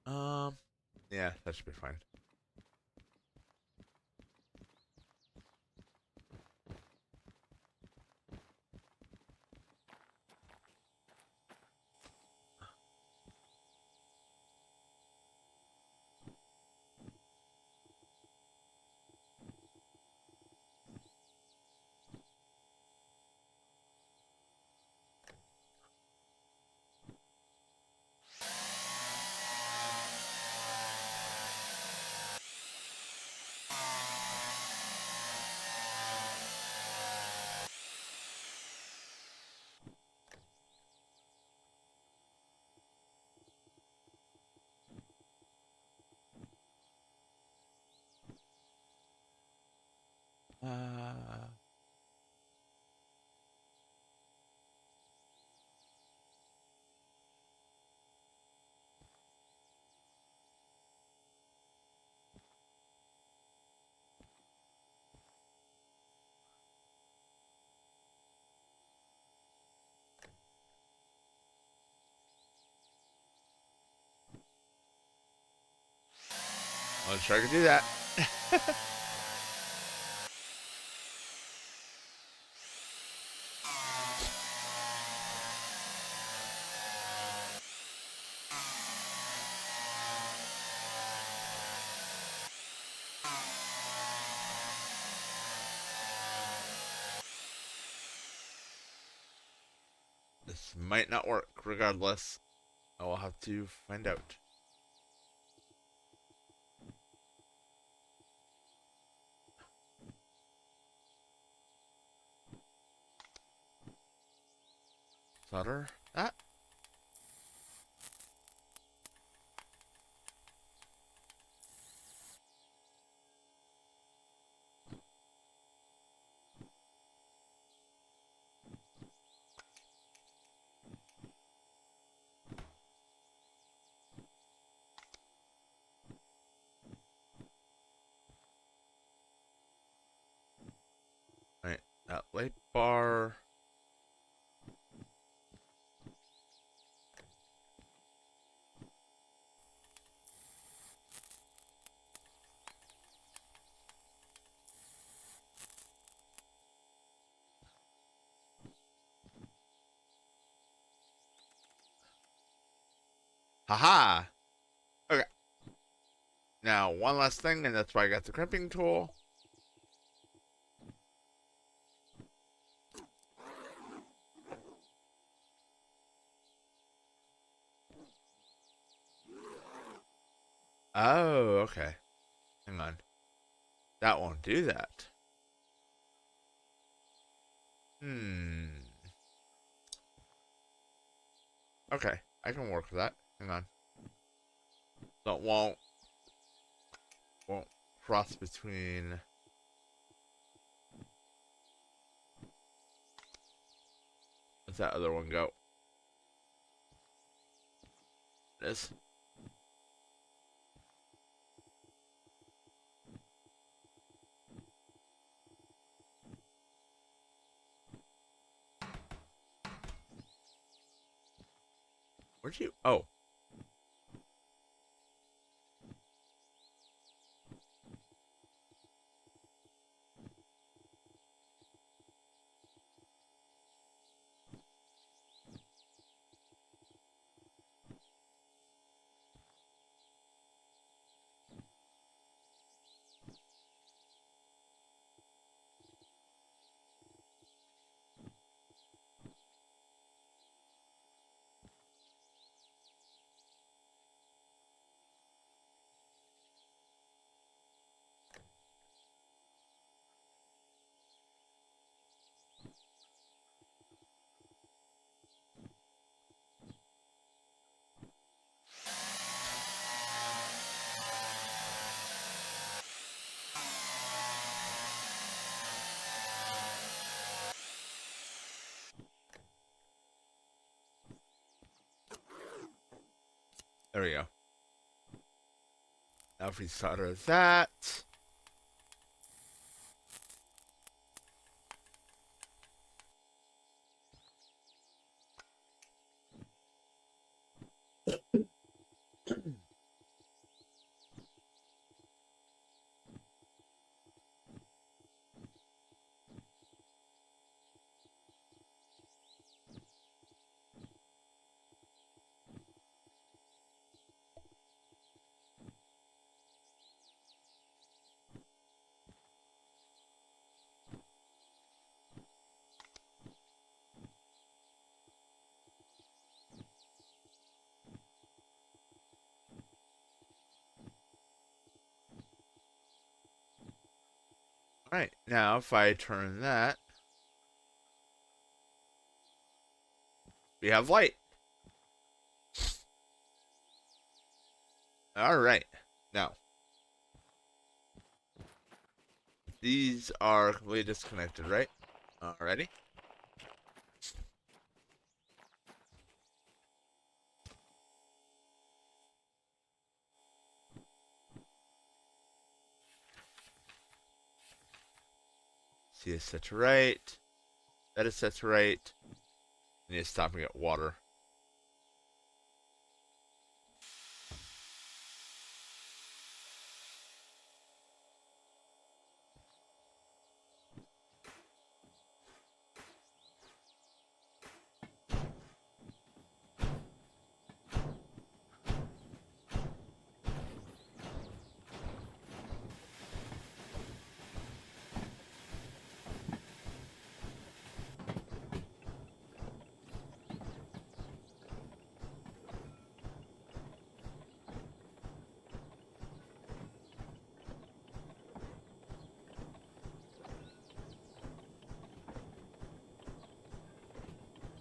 Um, yeah, that should be fine. Uh, I'm sure I can do that. This might not work. Regardless, I will have to find out. Solder that. Right, that light bar. Haha. Okay. Now one last thing, and that's why I got the crimping tool. Oh, okay. Hang on. That won't do that. Hmm. Okay, I can work with that. Hang on. That won't cross between. Where's that other one go? This. Where'd you? Oh. There we go. Now if we solder that. Alright, now if I turn that, we have light. Alright, now, these are completely disconnected, right? Alrighty. See is set to right. That is set to right. I need to stop and get water.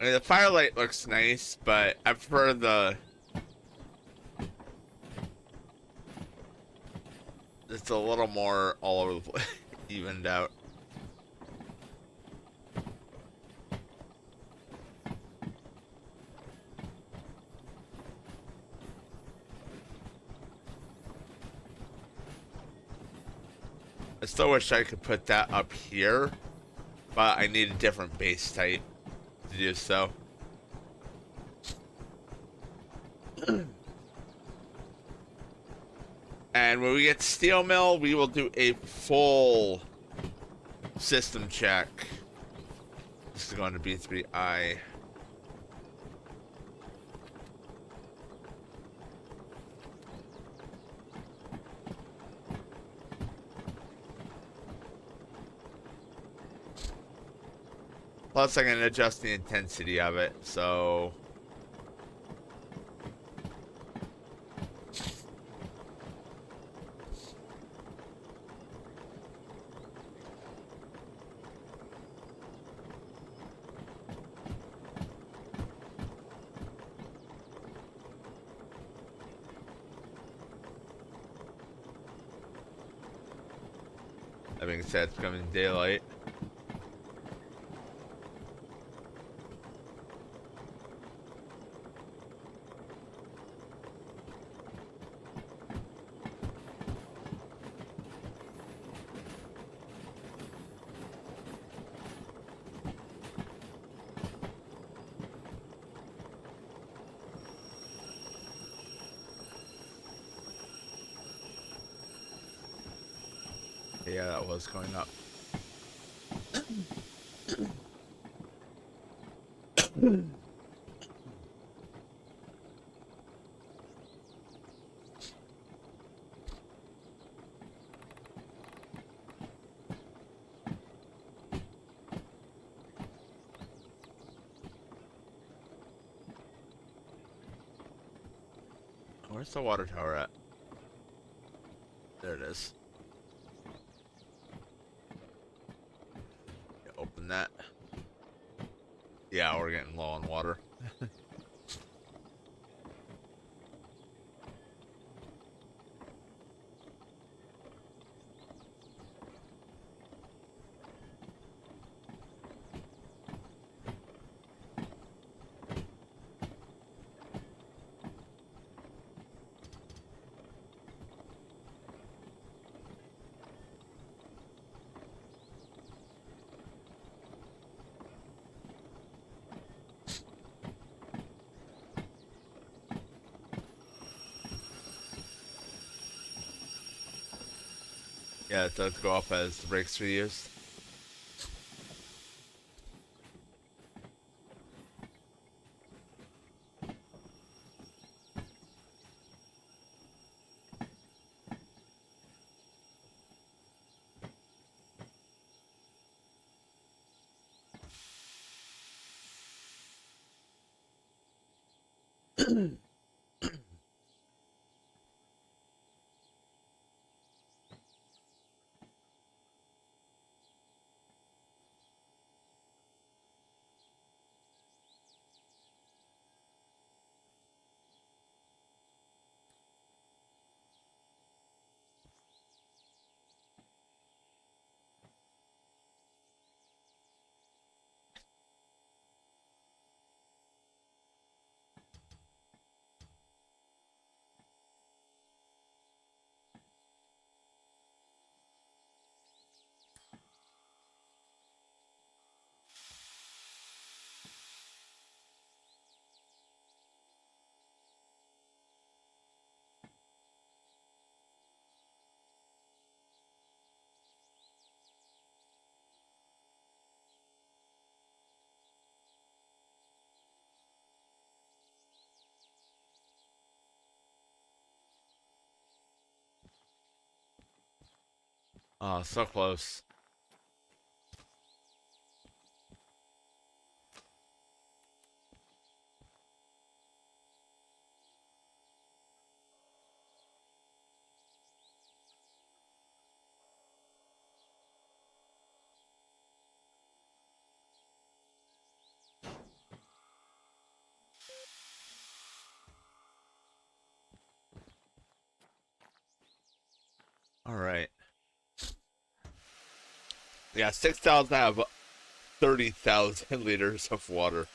I mean, the firelight looks nice, but I prefer the... It's a little more all over the place, evened out. I still wish I could put that up here, but I need a different base type to do so. And when we get steel mill, we will do a full system check. This is going to be B3I. Plus, I can adjust the intensity of it, so... That being said, it's coming daylight. Yeah, that was going up. Where's the water tower at? There it is. Yeah, open that. Yeah, we're getting low on water. Yeah, it does go up as the brakes are used. Oh, so close. All right. Yeah, 6,000 out of 30,000 liters of water.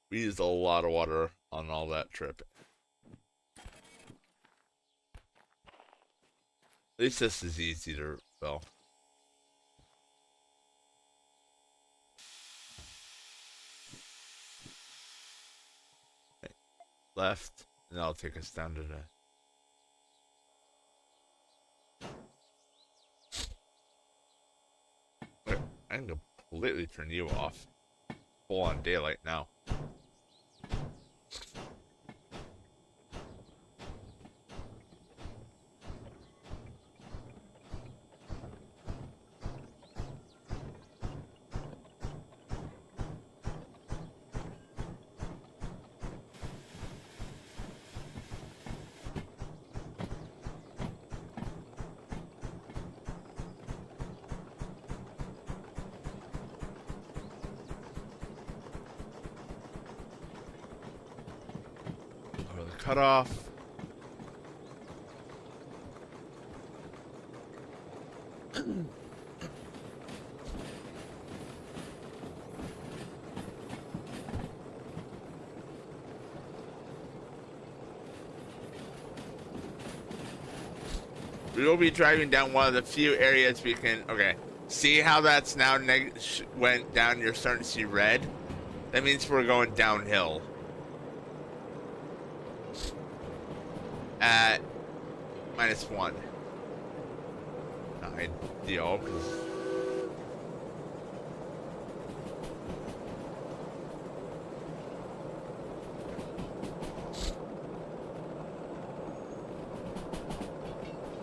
We used a lot of water on all that trip. At least this is easy to fill. Left, and that'll take us down to the. I can completely turn you off. Full on daylight now. Over the cutoff. We will be driving down one of the few areas we can. Okay, see how that's now went down. You're starting to see red. That means we're going downhill. At -1. Not ideal, because.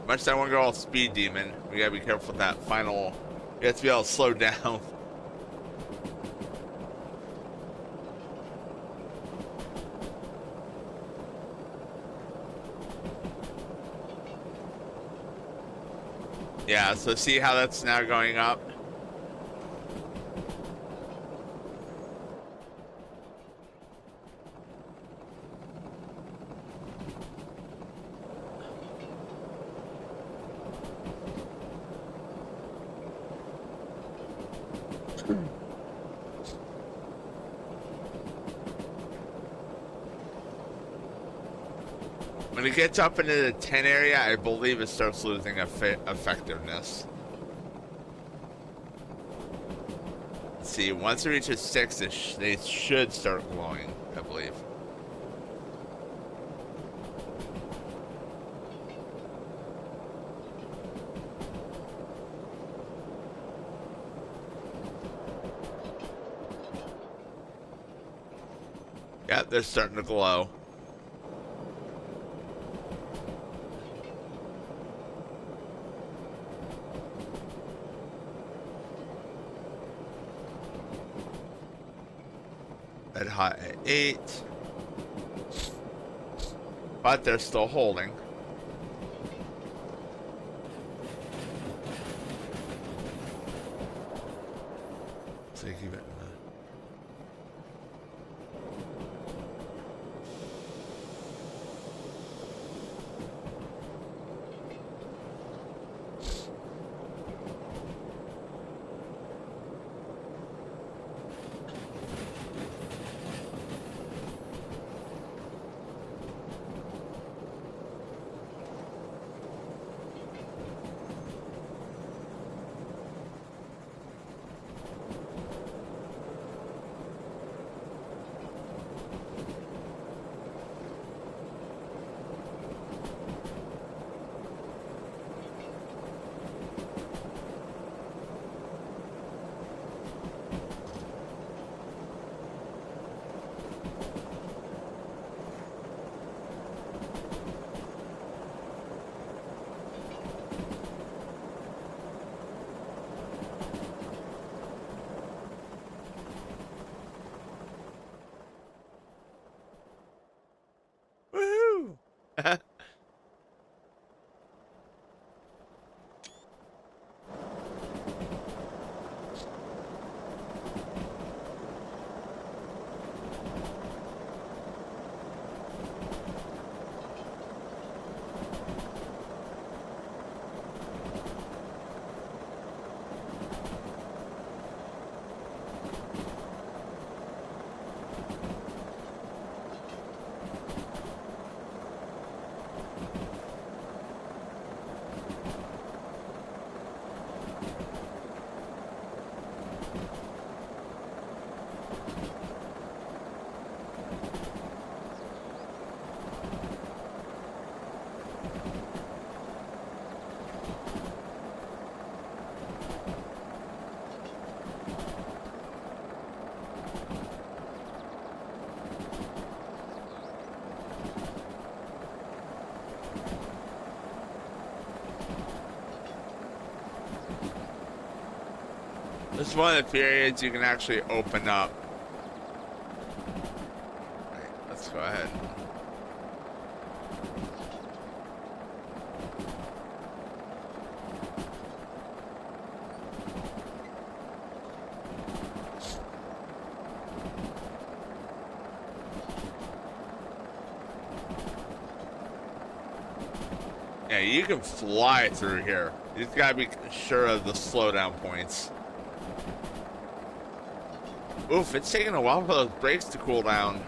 Much as I want to go all speed demon, we gotta be careful with that final. You have to be able to slow down. Yeah, so see how that's now going up? When it gets up into the 10 area, I believe it starts losing effectiveness. Let's see, once it reaches 6, they should start glowing, I believe. Yeah, they're starting to glow. Red hot at 8. But they're still holding. So you keep it. Woohoo! This is one of the periods you can actually open up. Right, let's go ahead. Yeah, you can fly through here. You just gotta be sure of the slowdown points. Oof, it's taking a while for those brakes to cool down.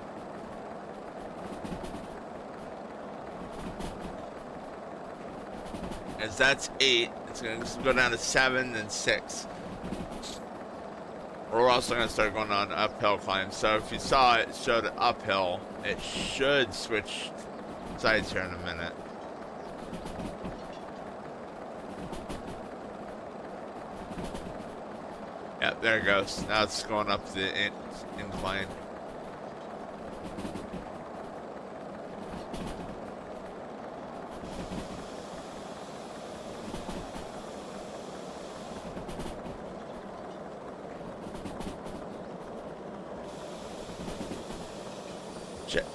As that's 8, it's gonna go down to 7 and 6. We're also gonna start going on uphill climbs. So if you saw it showed uphill, it should switch sides here in a minute. Yep, there it goes. Now it's going up the incline. Shit.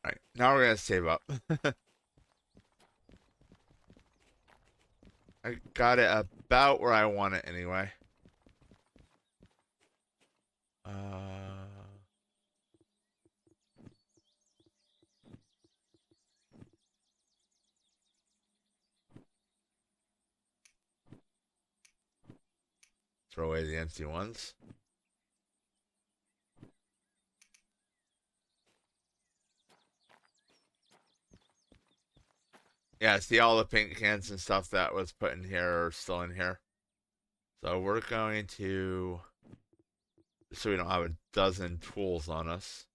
Alright, now we're gonna save up. I got it about where I want it anyway. Throw away the empty ones. Yeah, see all the paint cans and stuff that was put in here are still in here. So we're going to, so we don't have a dozen tools on us.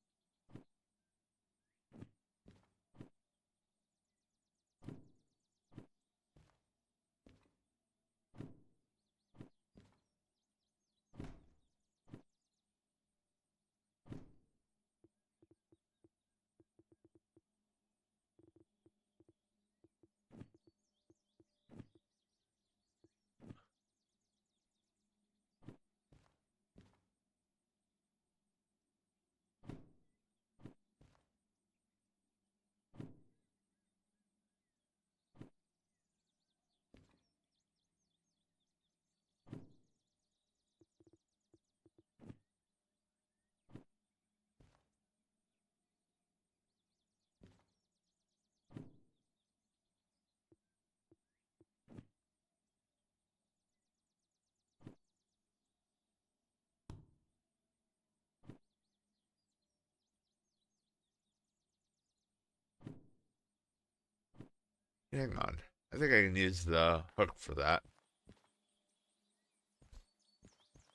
Hang on. I think I can use the hook for that.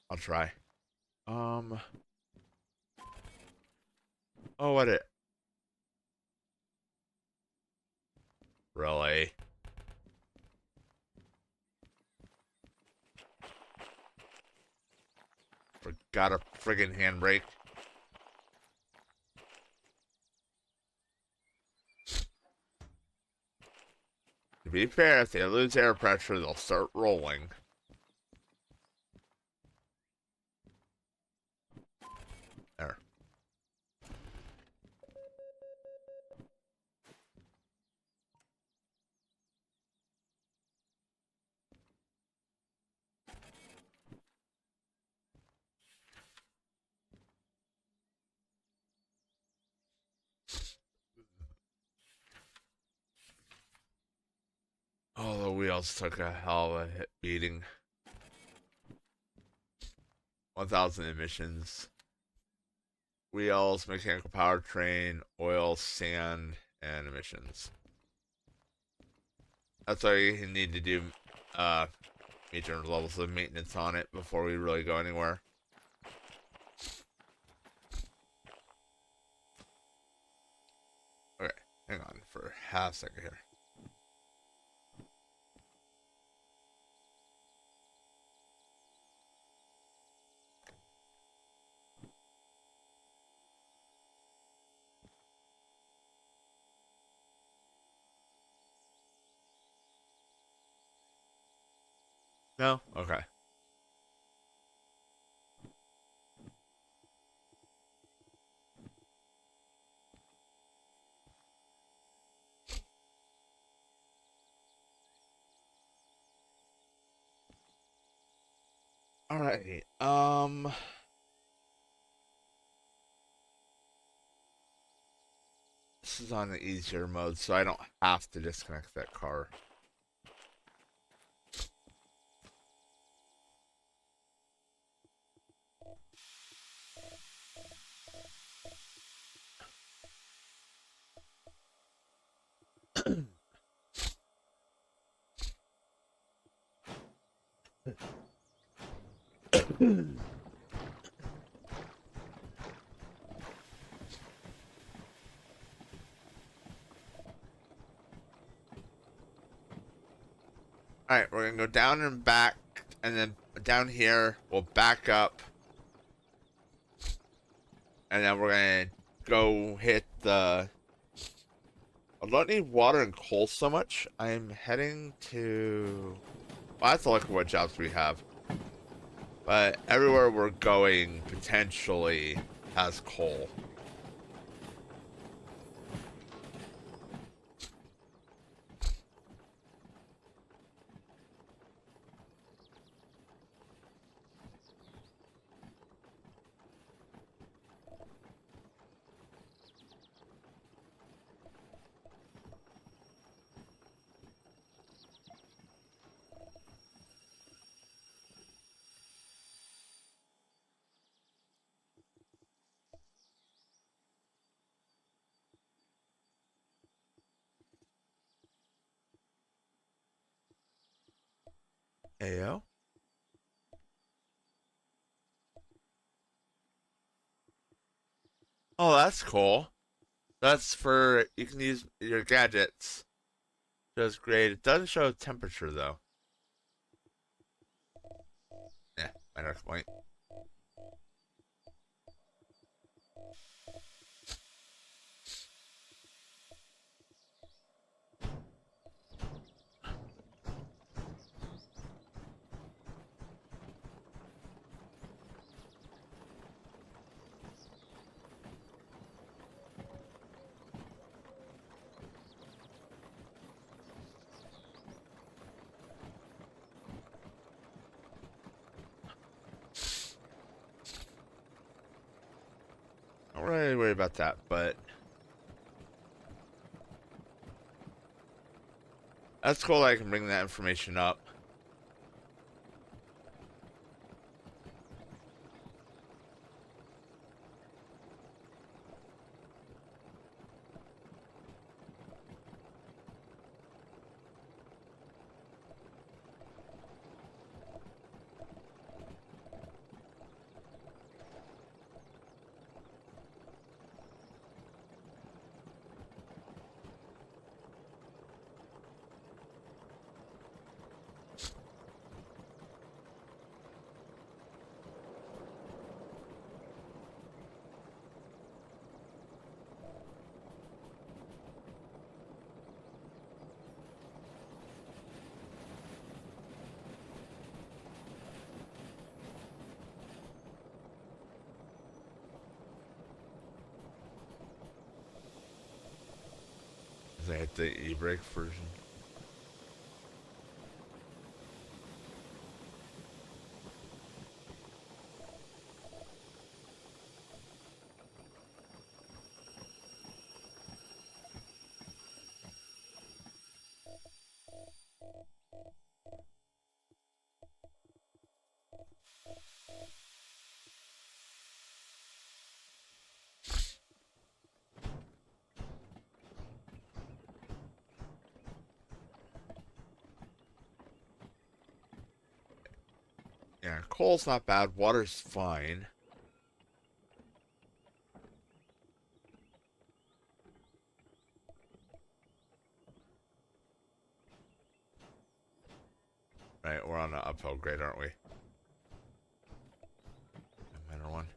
I'll try. Oh, what it? Really? Forgot a friggin' handbrake. To be fair, if they lose air pressure, they'll start rolling. There. Oh, the wheels took a hell of a hit beating. 1,000 emissions. Wheels, mechanical powertrain, oil, sand, and emissions. That's why you need to do major levels of maintenance on it before we really go anywhere. Okay, hang on for half a second here. No? Okay. Alright. This is on the easier mode, so I don't have to disconnect that car. Alright, we're gonna go down and back, and then down here, we'll back up, and then we're gonna go hit the... I don't need water and coal so much. I'm heading to... Well, I have to look at what jobs we have. But everywhere we're going potentially has coal. Ayo. Oh, that's cool. That's for you can use your gadgets. Shows great. It doesn't show temperature though. Yeah, minor point. I don't really worry about that, but that's cool that I can bring that information up. I hit the e-brake version. Yeah, coal's not bad. Water's fine. Right, we're on an uphill grade, aren't we? Minor one.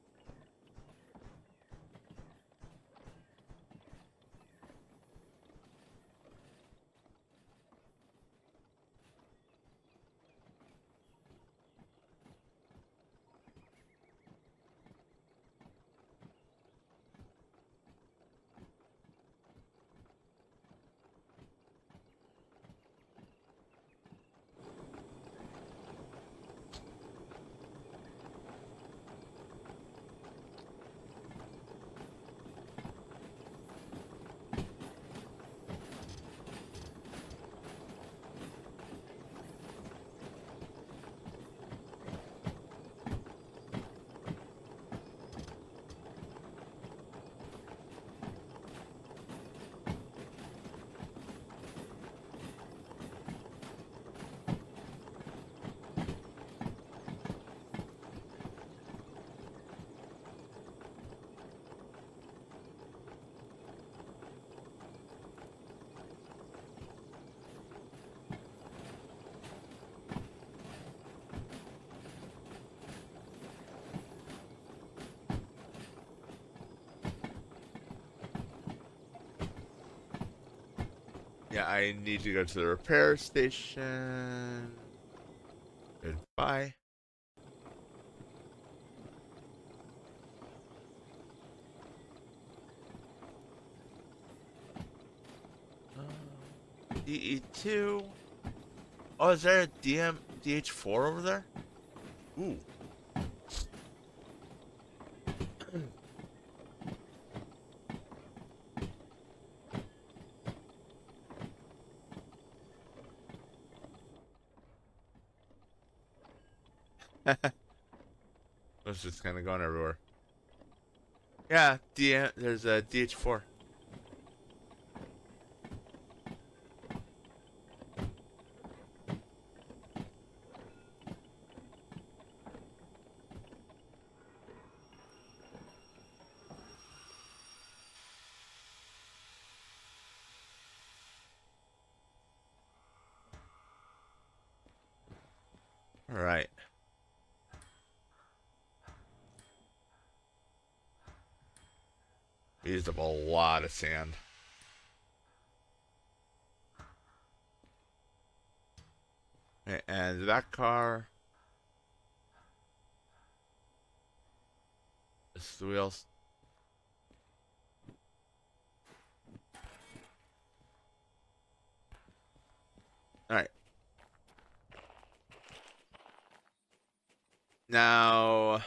Yeah, I need to go to the repair station. Goodbye. DE2. Oh, is there a DH4 over there? Ooh. It's just kind of going everywhere. Yeah, there's a DH4. All right. We used up a lot of sand. Okay, and that car is the wheels. All right. Now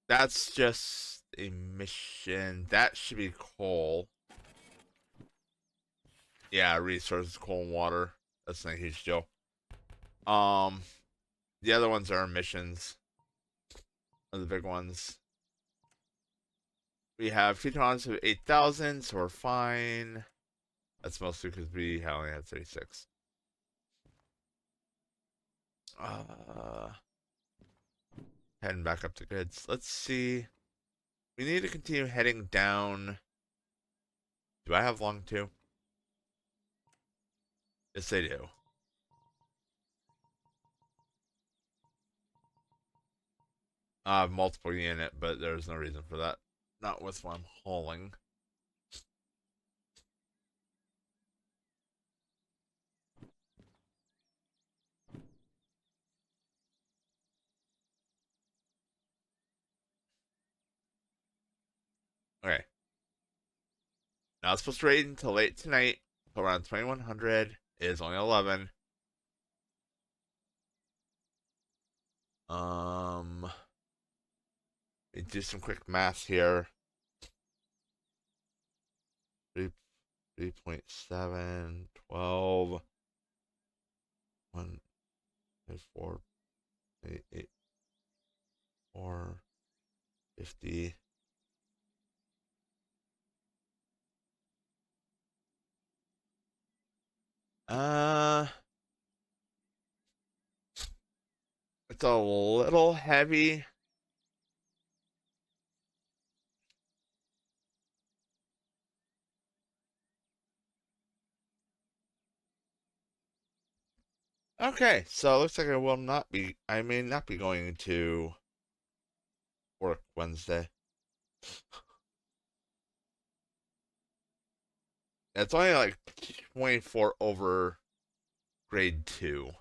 that's just a mission. That should be coal. Yeah, resources, coal and water. That's not a huge deal. Um, the other ones are missions. Are the big ones. We have future odds of 8,000, so we're fine. That's mostly because we only had 36. Heading back up to goods. Let's see. We need to continue heading down. Do I have long too? Yes, they do. I have multiple unit, but there's no reason for that. Not with what I'm hauling. Okay. Now it's supposed to rain until late tonight. So around 2100. It is only 11. Let me do some quick math here. 3.7, 12, 1, 4, 8, 8, 4, 50. Uh, it's a little heavy. Okay, so it looks like I may not be going to work Wednesday. It's only like 24 over grade 2.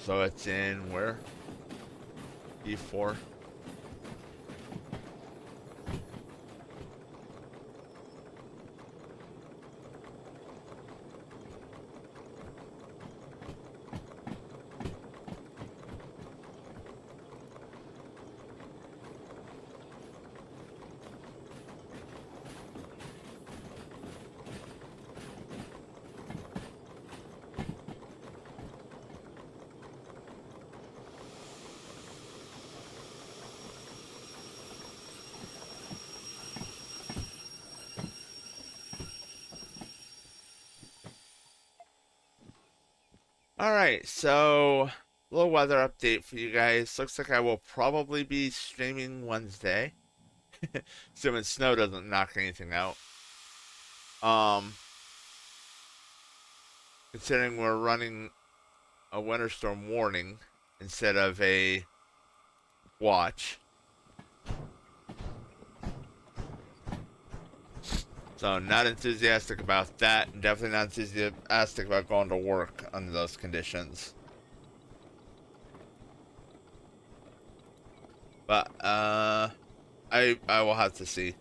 So it's in where? E4. Alright, so a little weather update for you guys. Looks like I will probably be streaming Wednesday. Assuming snow doesn't knock anything out. Um, Considering we're running a winter storm warning instead of a watch. So not enthusiastic about that, and definitely not enthusiastic about going to work under those conditions. But I will have to see.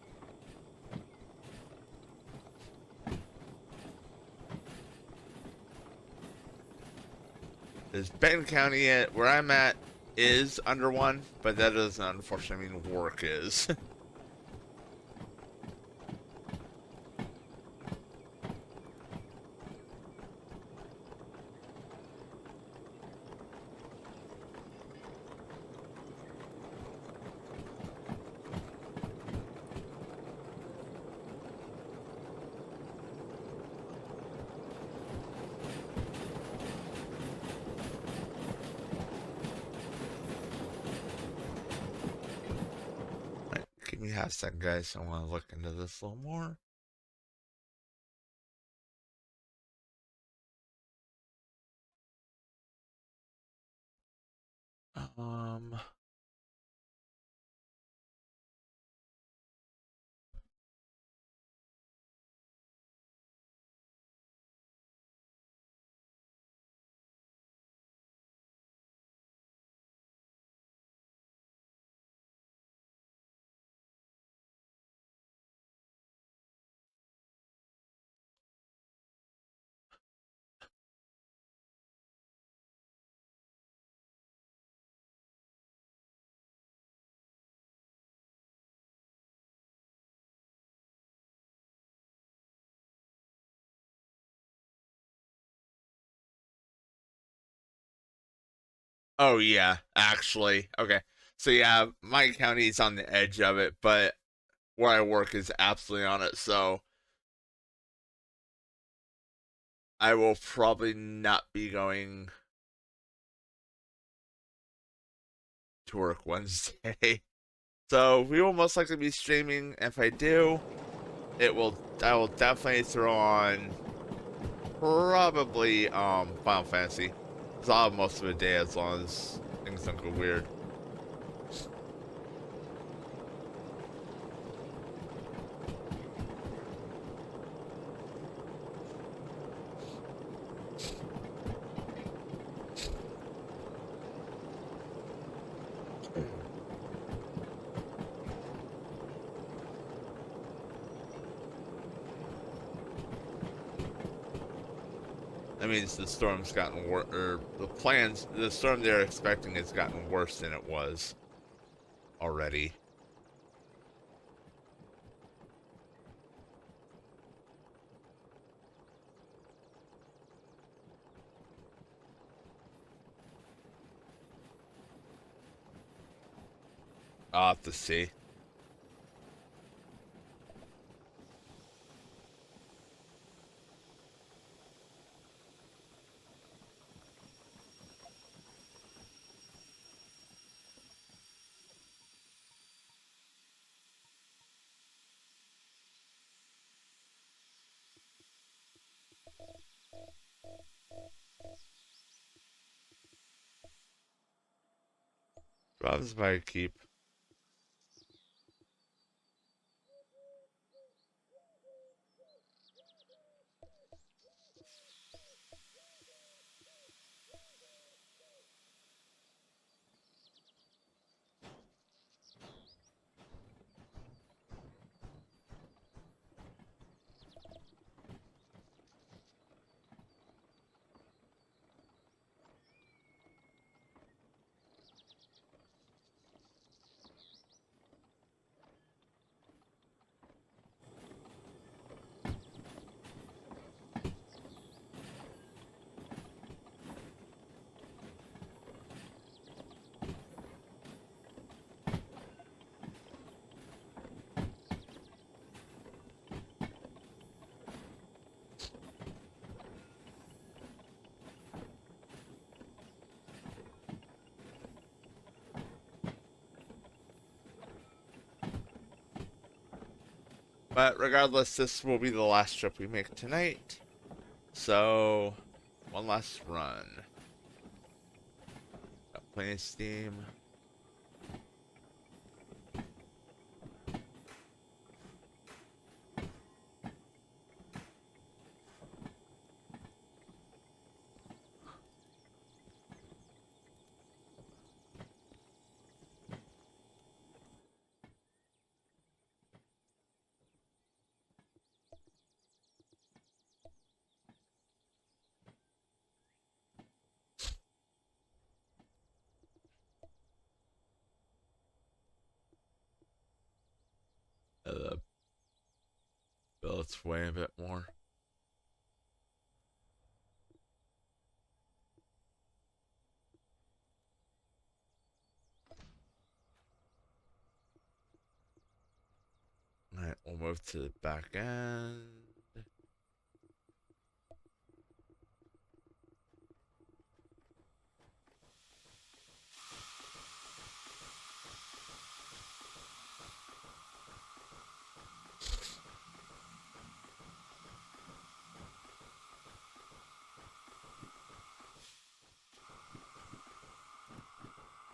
Is Benton County where I'm at is under one, but that doesn't unfortunately mean work is. Right, give me half a second, guys. I want to look into this a little more. Um, oh yeah, actually, okay. So yeah, my county's on the edge of it, but where I work is absolutely on it. So I will probably not be going to work Wednesday. So we will most likely be streaming. If I do, I will definitely throw on probably Final Fantasy. Cause I'll have most of the day as long as things don't go weird. That means the storm's gotten worse, or the storm they're expecting has gotten worse than it was already. I'll have to see. Rob's by keep. But regardless, this will be the last trip we make tonight. So, one last run. Got plenty of steam. The billets weigh a bit more. Alright, we'll move to the back end.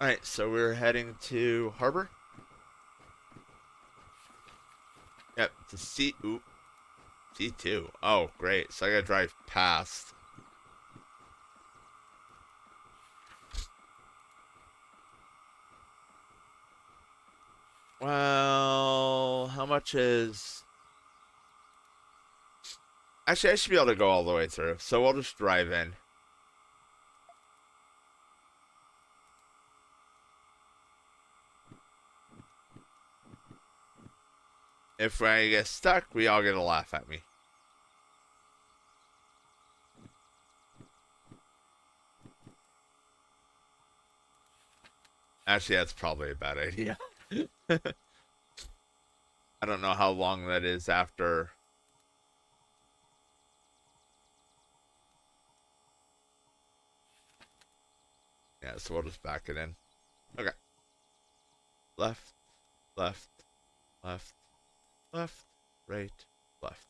Alright, so we're heading to Harbor. Yep, to C. Oop. C2. Oh, great. So I gotta drive past. Well, how much is. Actually, I should be able to go all the way through. So we'll just drive in. If I get stuck, we all get a laugh at me. Actually, that's probably a bad idea. I don't know how long that is after. Yeah, so we'll just back it in. Okay. Left, left, left, left, right, left.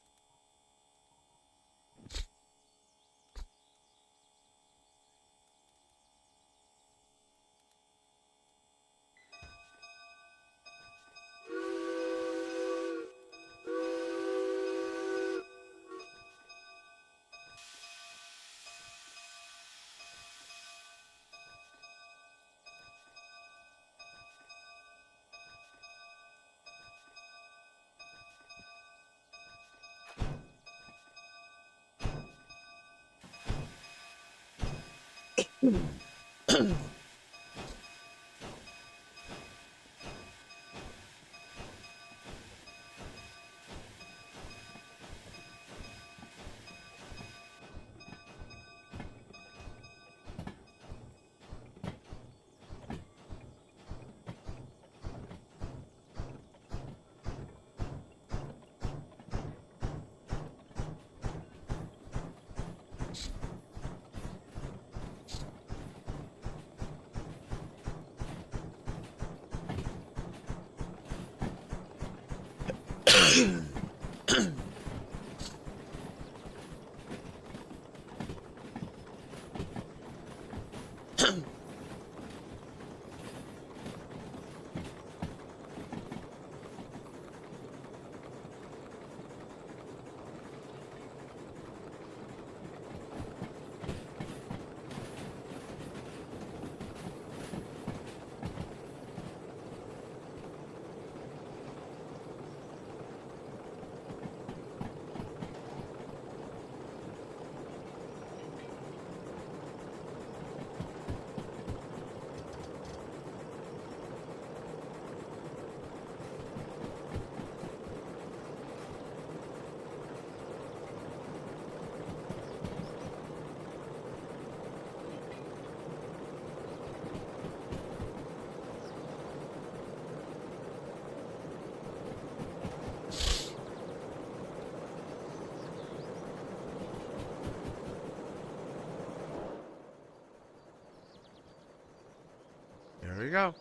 There we go. All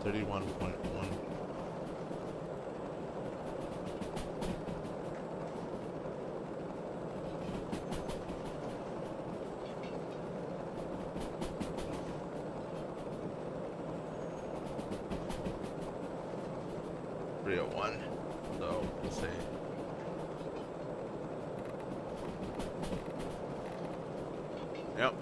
31.1. .301. So we'll see. Yep.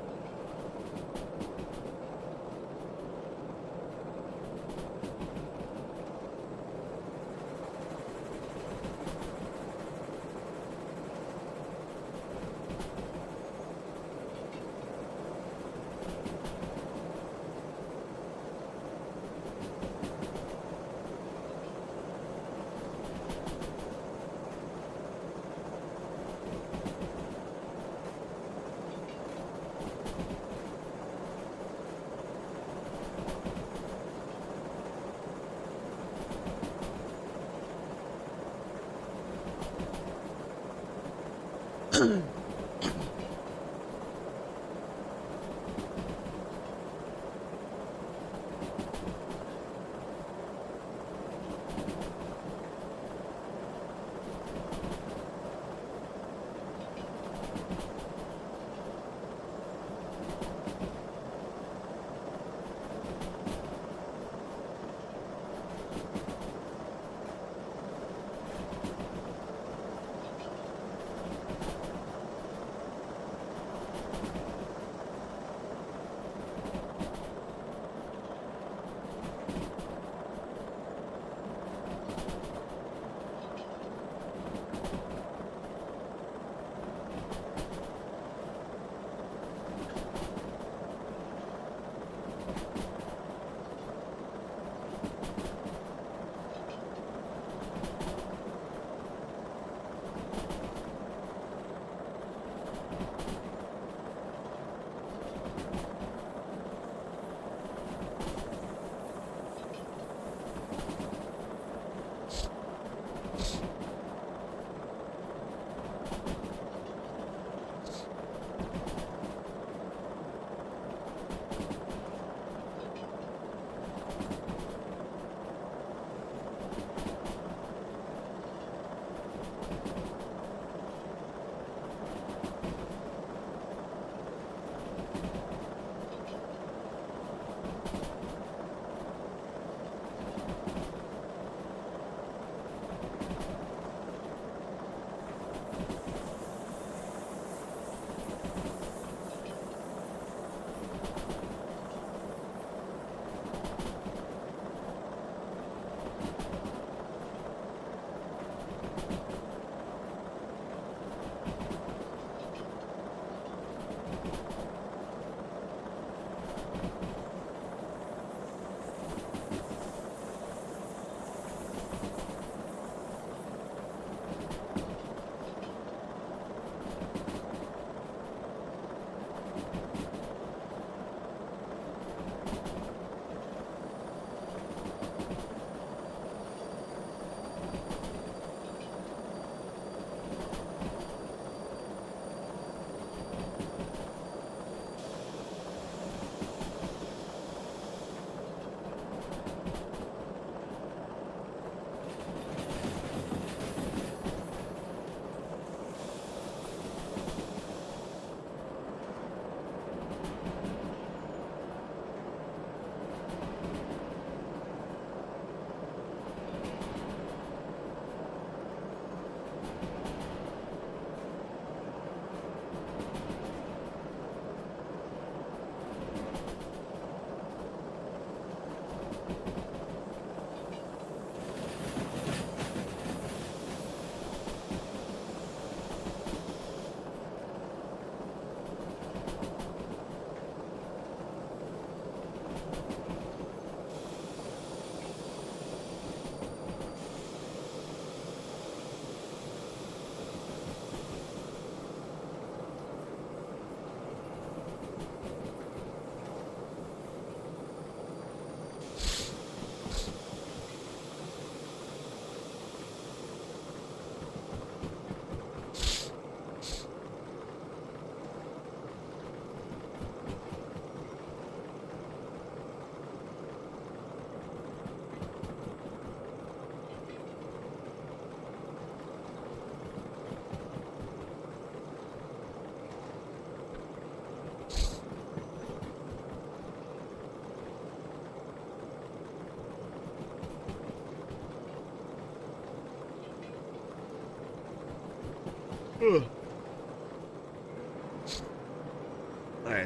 Alright,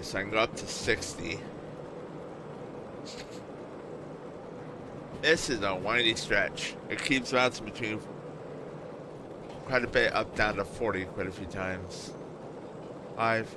so I can go up to 60. This is a windy stretch. It keeps bouncing between quite a bit up down to 40 quite a few times. 5.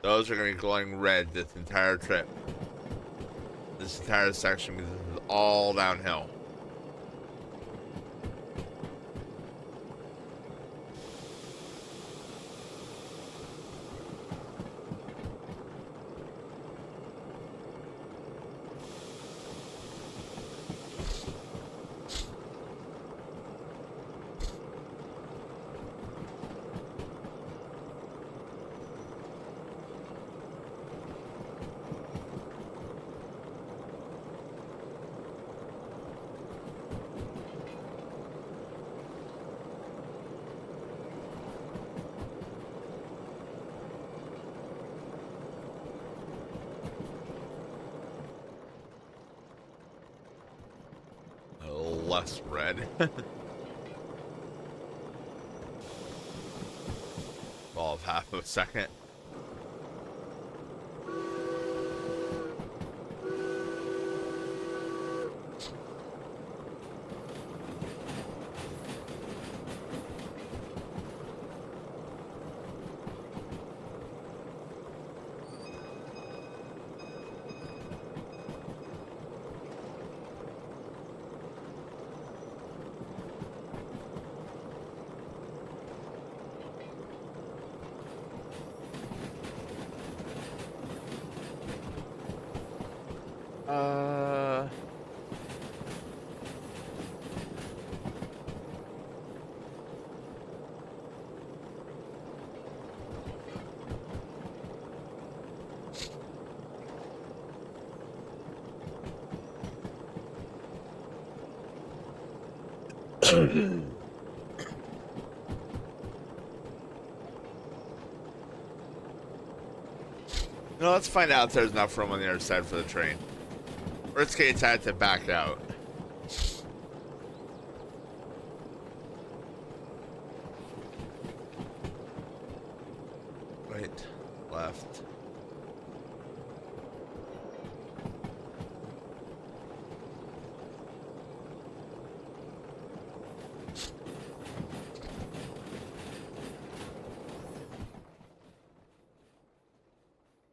Those are going to be glowing red this entire trip. This entire section, because this is all downhill. Less red. half of a second. Uh, no, let's find out if there's enough room on the other side for the train. Worst case, I had to back out. Right, left.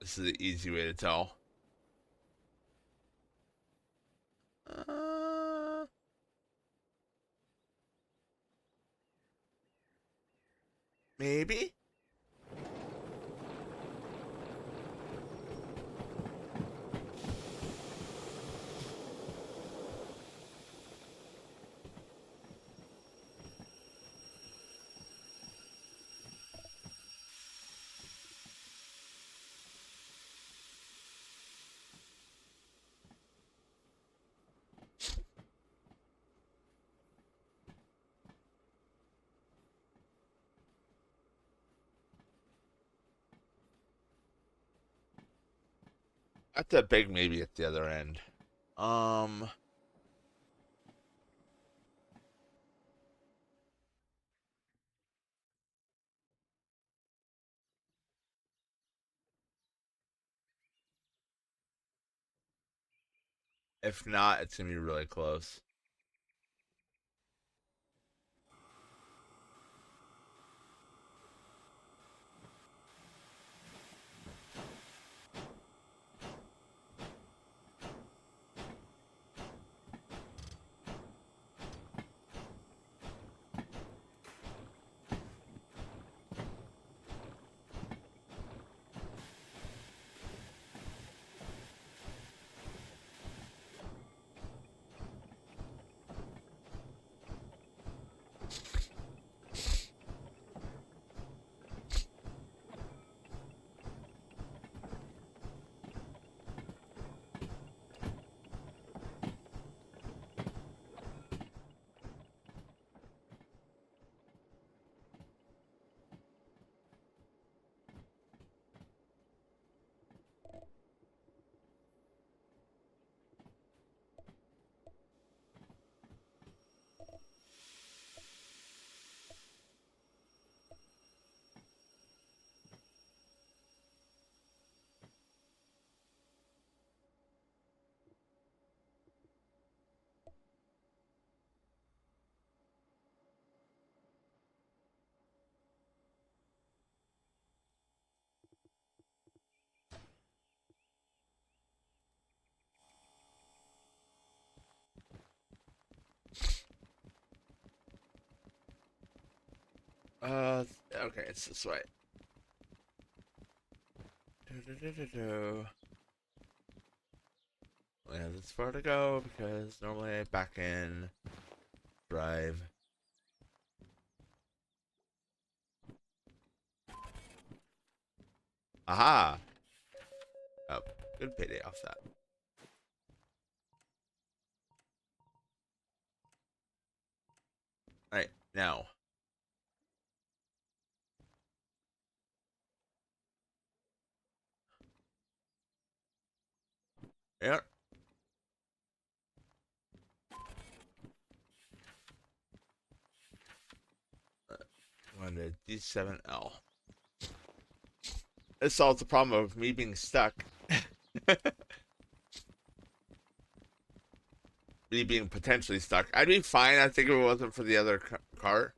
This is the easy way to tell. Uh, maybe? That's a big maybe at the other end. Um, if not, it's gonna be really close. Okay, it's this way. Do. Only has this far to go because normally I back in, drive. Aha! Oh, good payday off that. Alright, now. Yeah. Going to D7L. It solves the problem of me being stuck. Me being potentially stuck. I'd be fine, I think, if it wasn't for the other cart.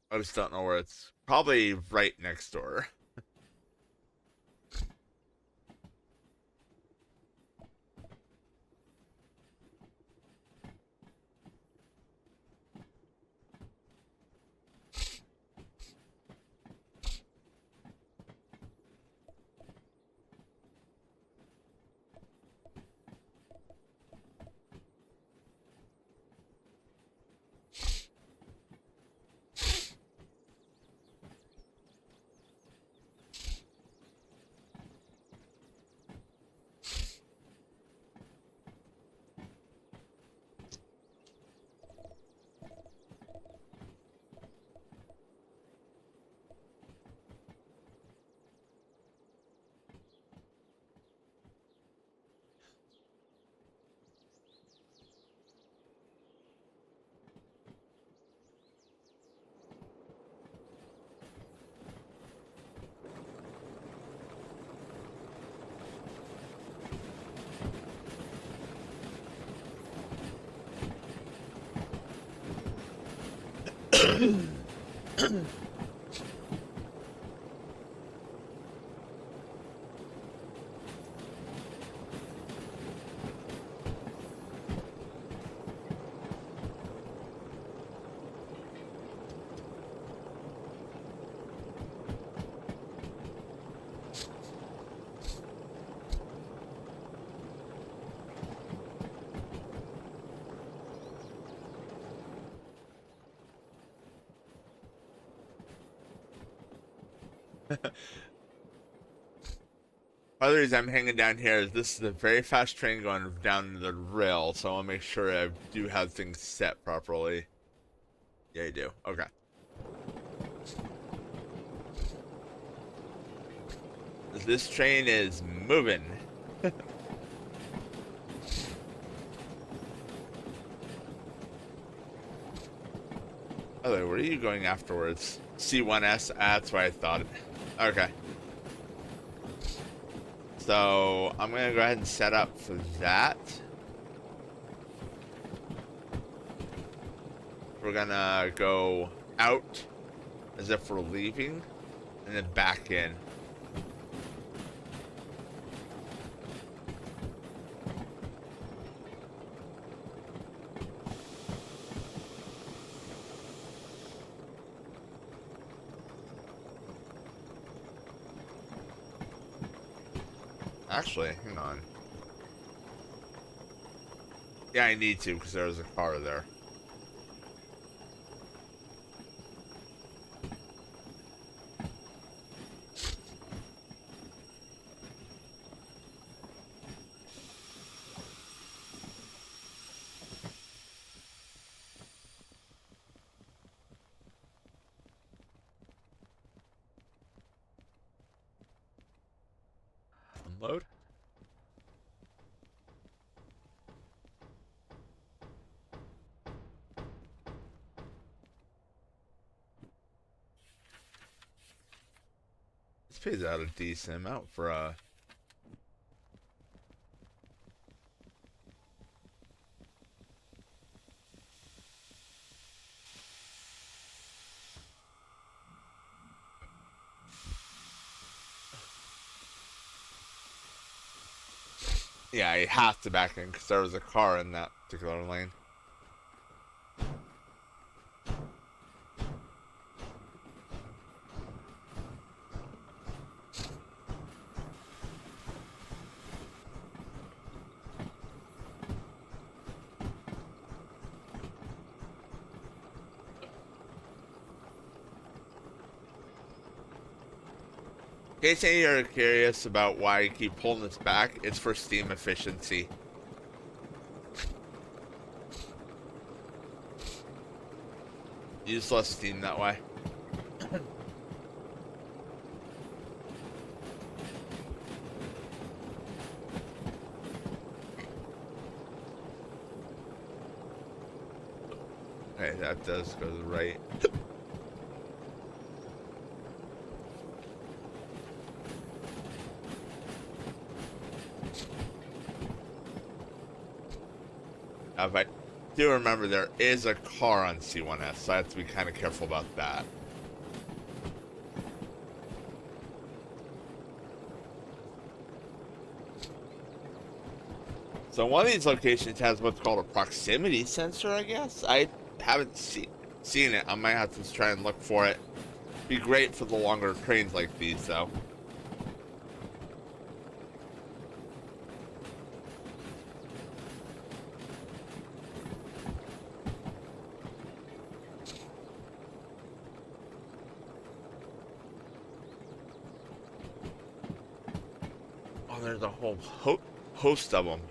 I just don't know where it's. Probably right next door. Part of the reason I'm hanging down here is this is a very fast train going down the rail, so I want to make sure I do have things set properly. Yeah, you do. Okay. This train is moving. Oh, where are you going afterwards? C1S? That's what I thought. Okay. So, I'm going to go ahead and set up for that. We're going to go out as if we're leaving, and then back in. Actually, hang on. Yeah, I need to because there's a car there. Unload. This pays out a decent amount for Yeah, you have to back in because there was a car in that particular lane. In case any of you are curious about why I keep pulling this back, it's for steam efficiency. Use less steam that way. Okay, that does go to the right. If I do remember, there is a car on C1S, so I have to be kind of careful about that. So one of these locations has what's called a proximity sensor, I guess. I haven't seen it. I might have to try and look for it. Be great for the longer trains like these, though. Oh, there's a whole host of them.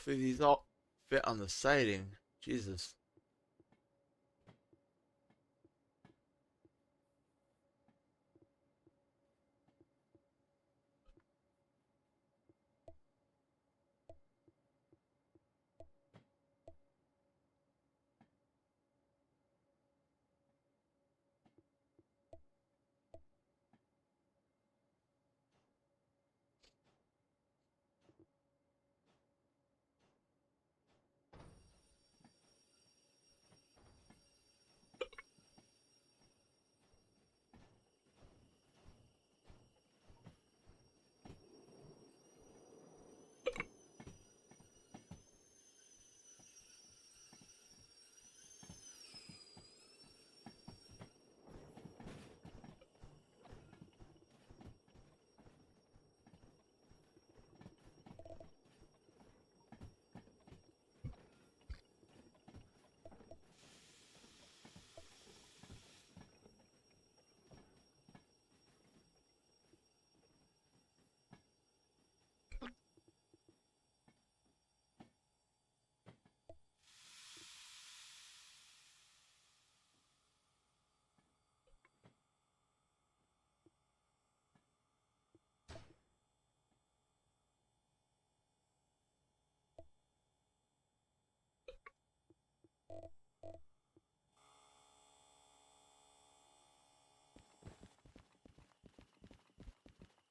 Hopefully these all fit on the siding. Jesus.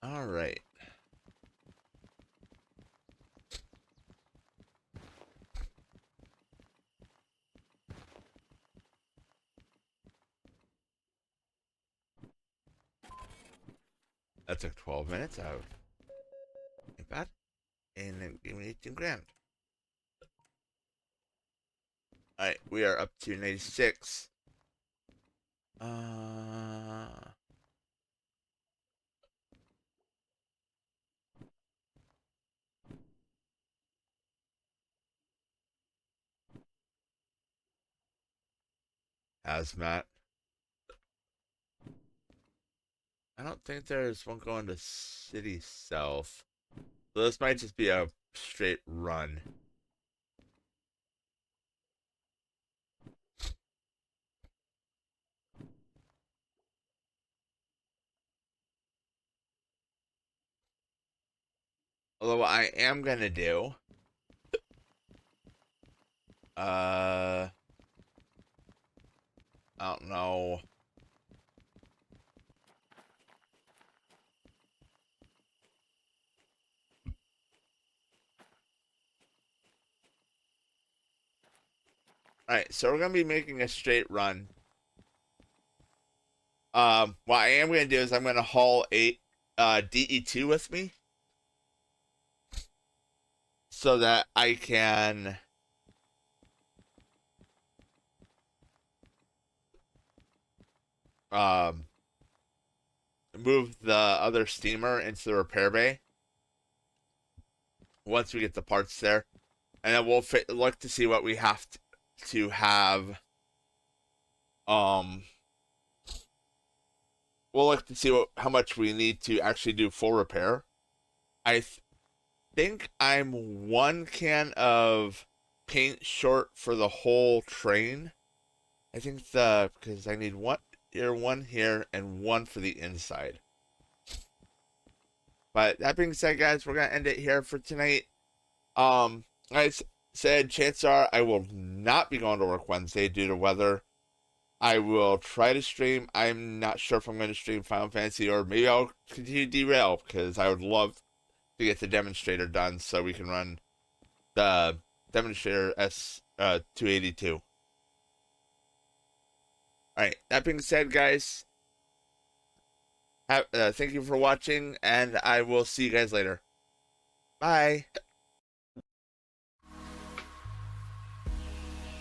All right. That took 12 minutes out. Ain't bad. And then give me 18 grand. Alright, we are up to 96. Hazmat. I don't think there's one going to City South. So this might just be a straight run. Although what I am gonna do, I don't know. Alright, so we're gonna be making a straight run. What I am gonna do is I'm gonna haul a DE2 with me so that I can um move the other steamer into the repair bay once we get the parts there, and then we'll look to see what we have to have. Um, we'll look to see how much we need to actually do full repair. I think I'm one can of paint short for the whole train. I think because I need one here, and one for the inside. But that being said, guys, we're gonna end it here for tonight. I said chances are I will not be going to work Wednesday due to weather. I will try to stream. I'm not sure if I'm going to stream Final Fantasy, or maybe I'll continue Derail because I would love to get the demonstrator done so we can run the demonstrator S 282. All right. That being said, guys, thank you for watching, and I will see you guys later. Bye.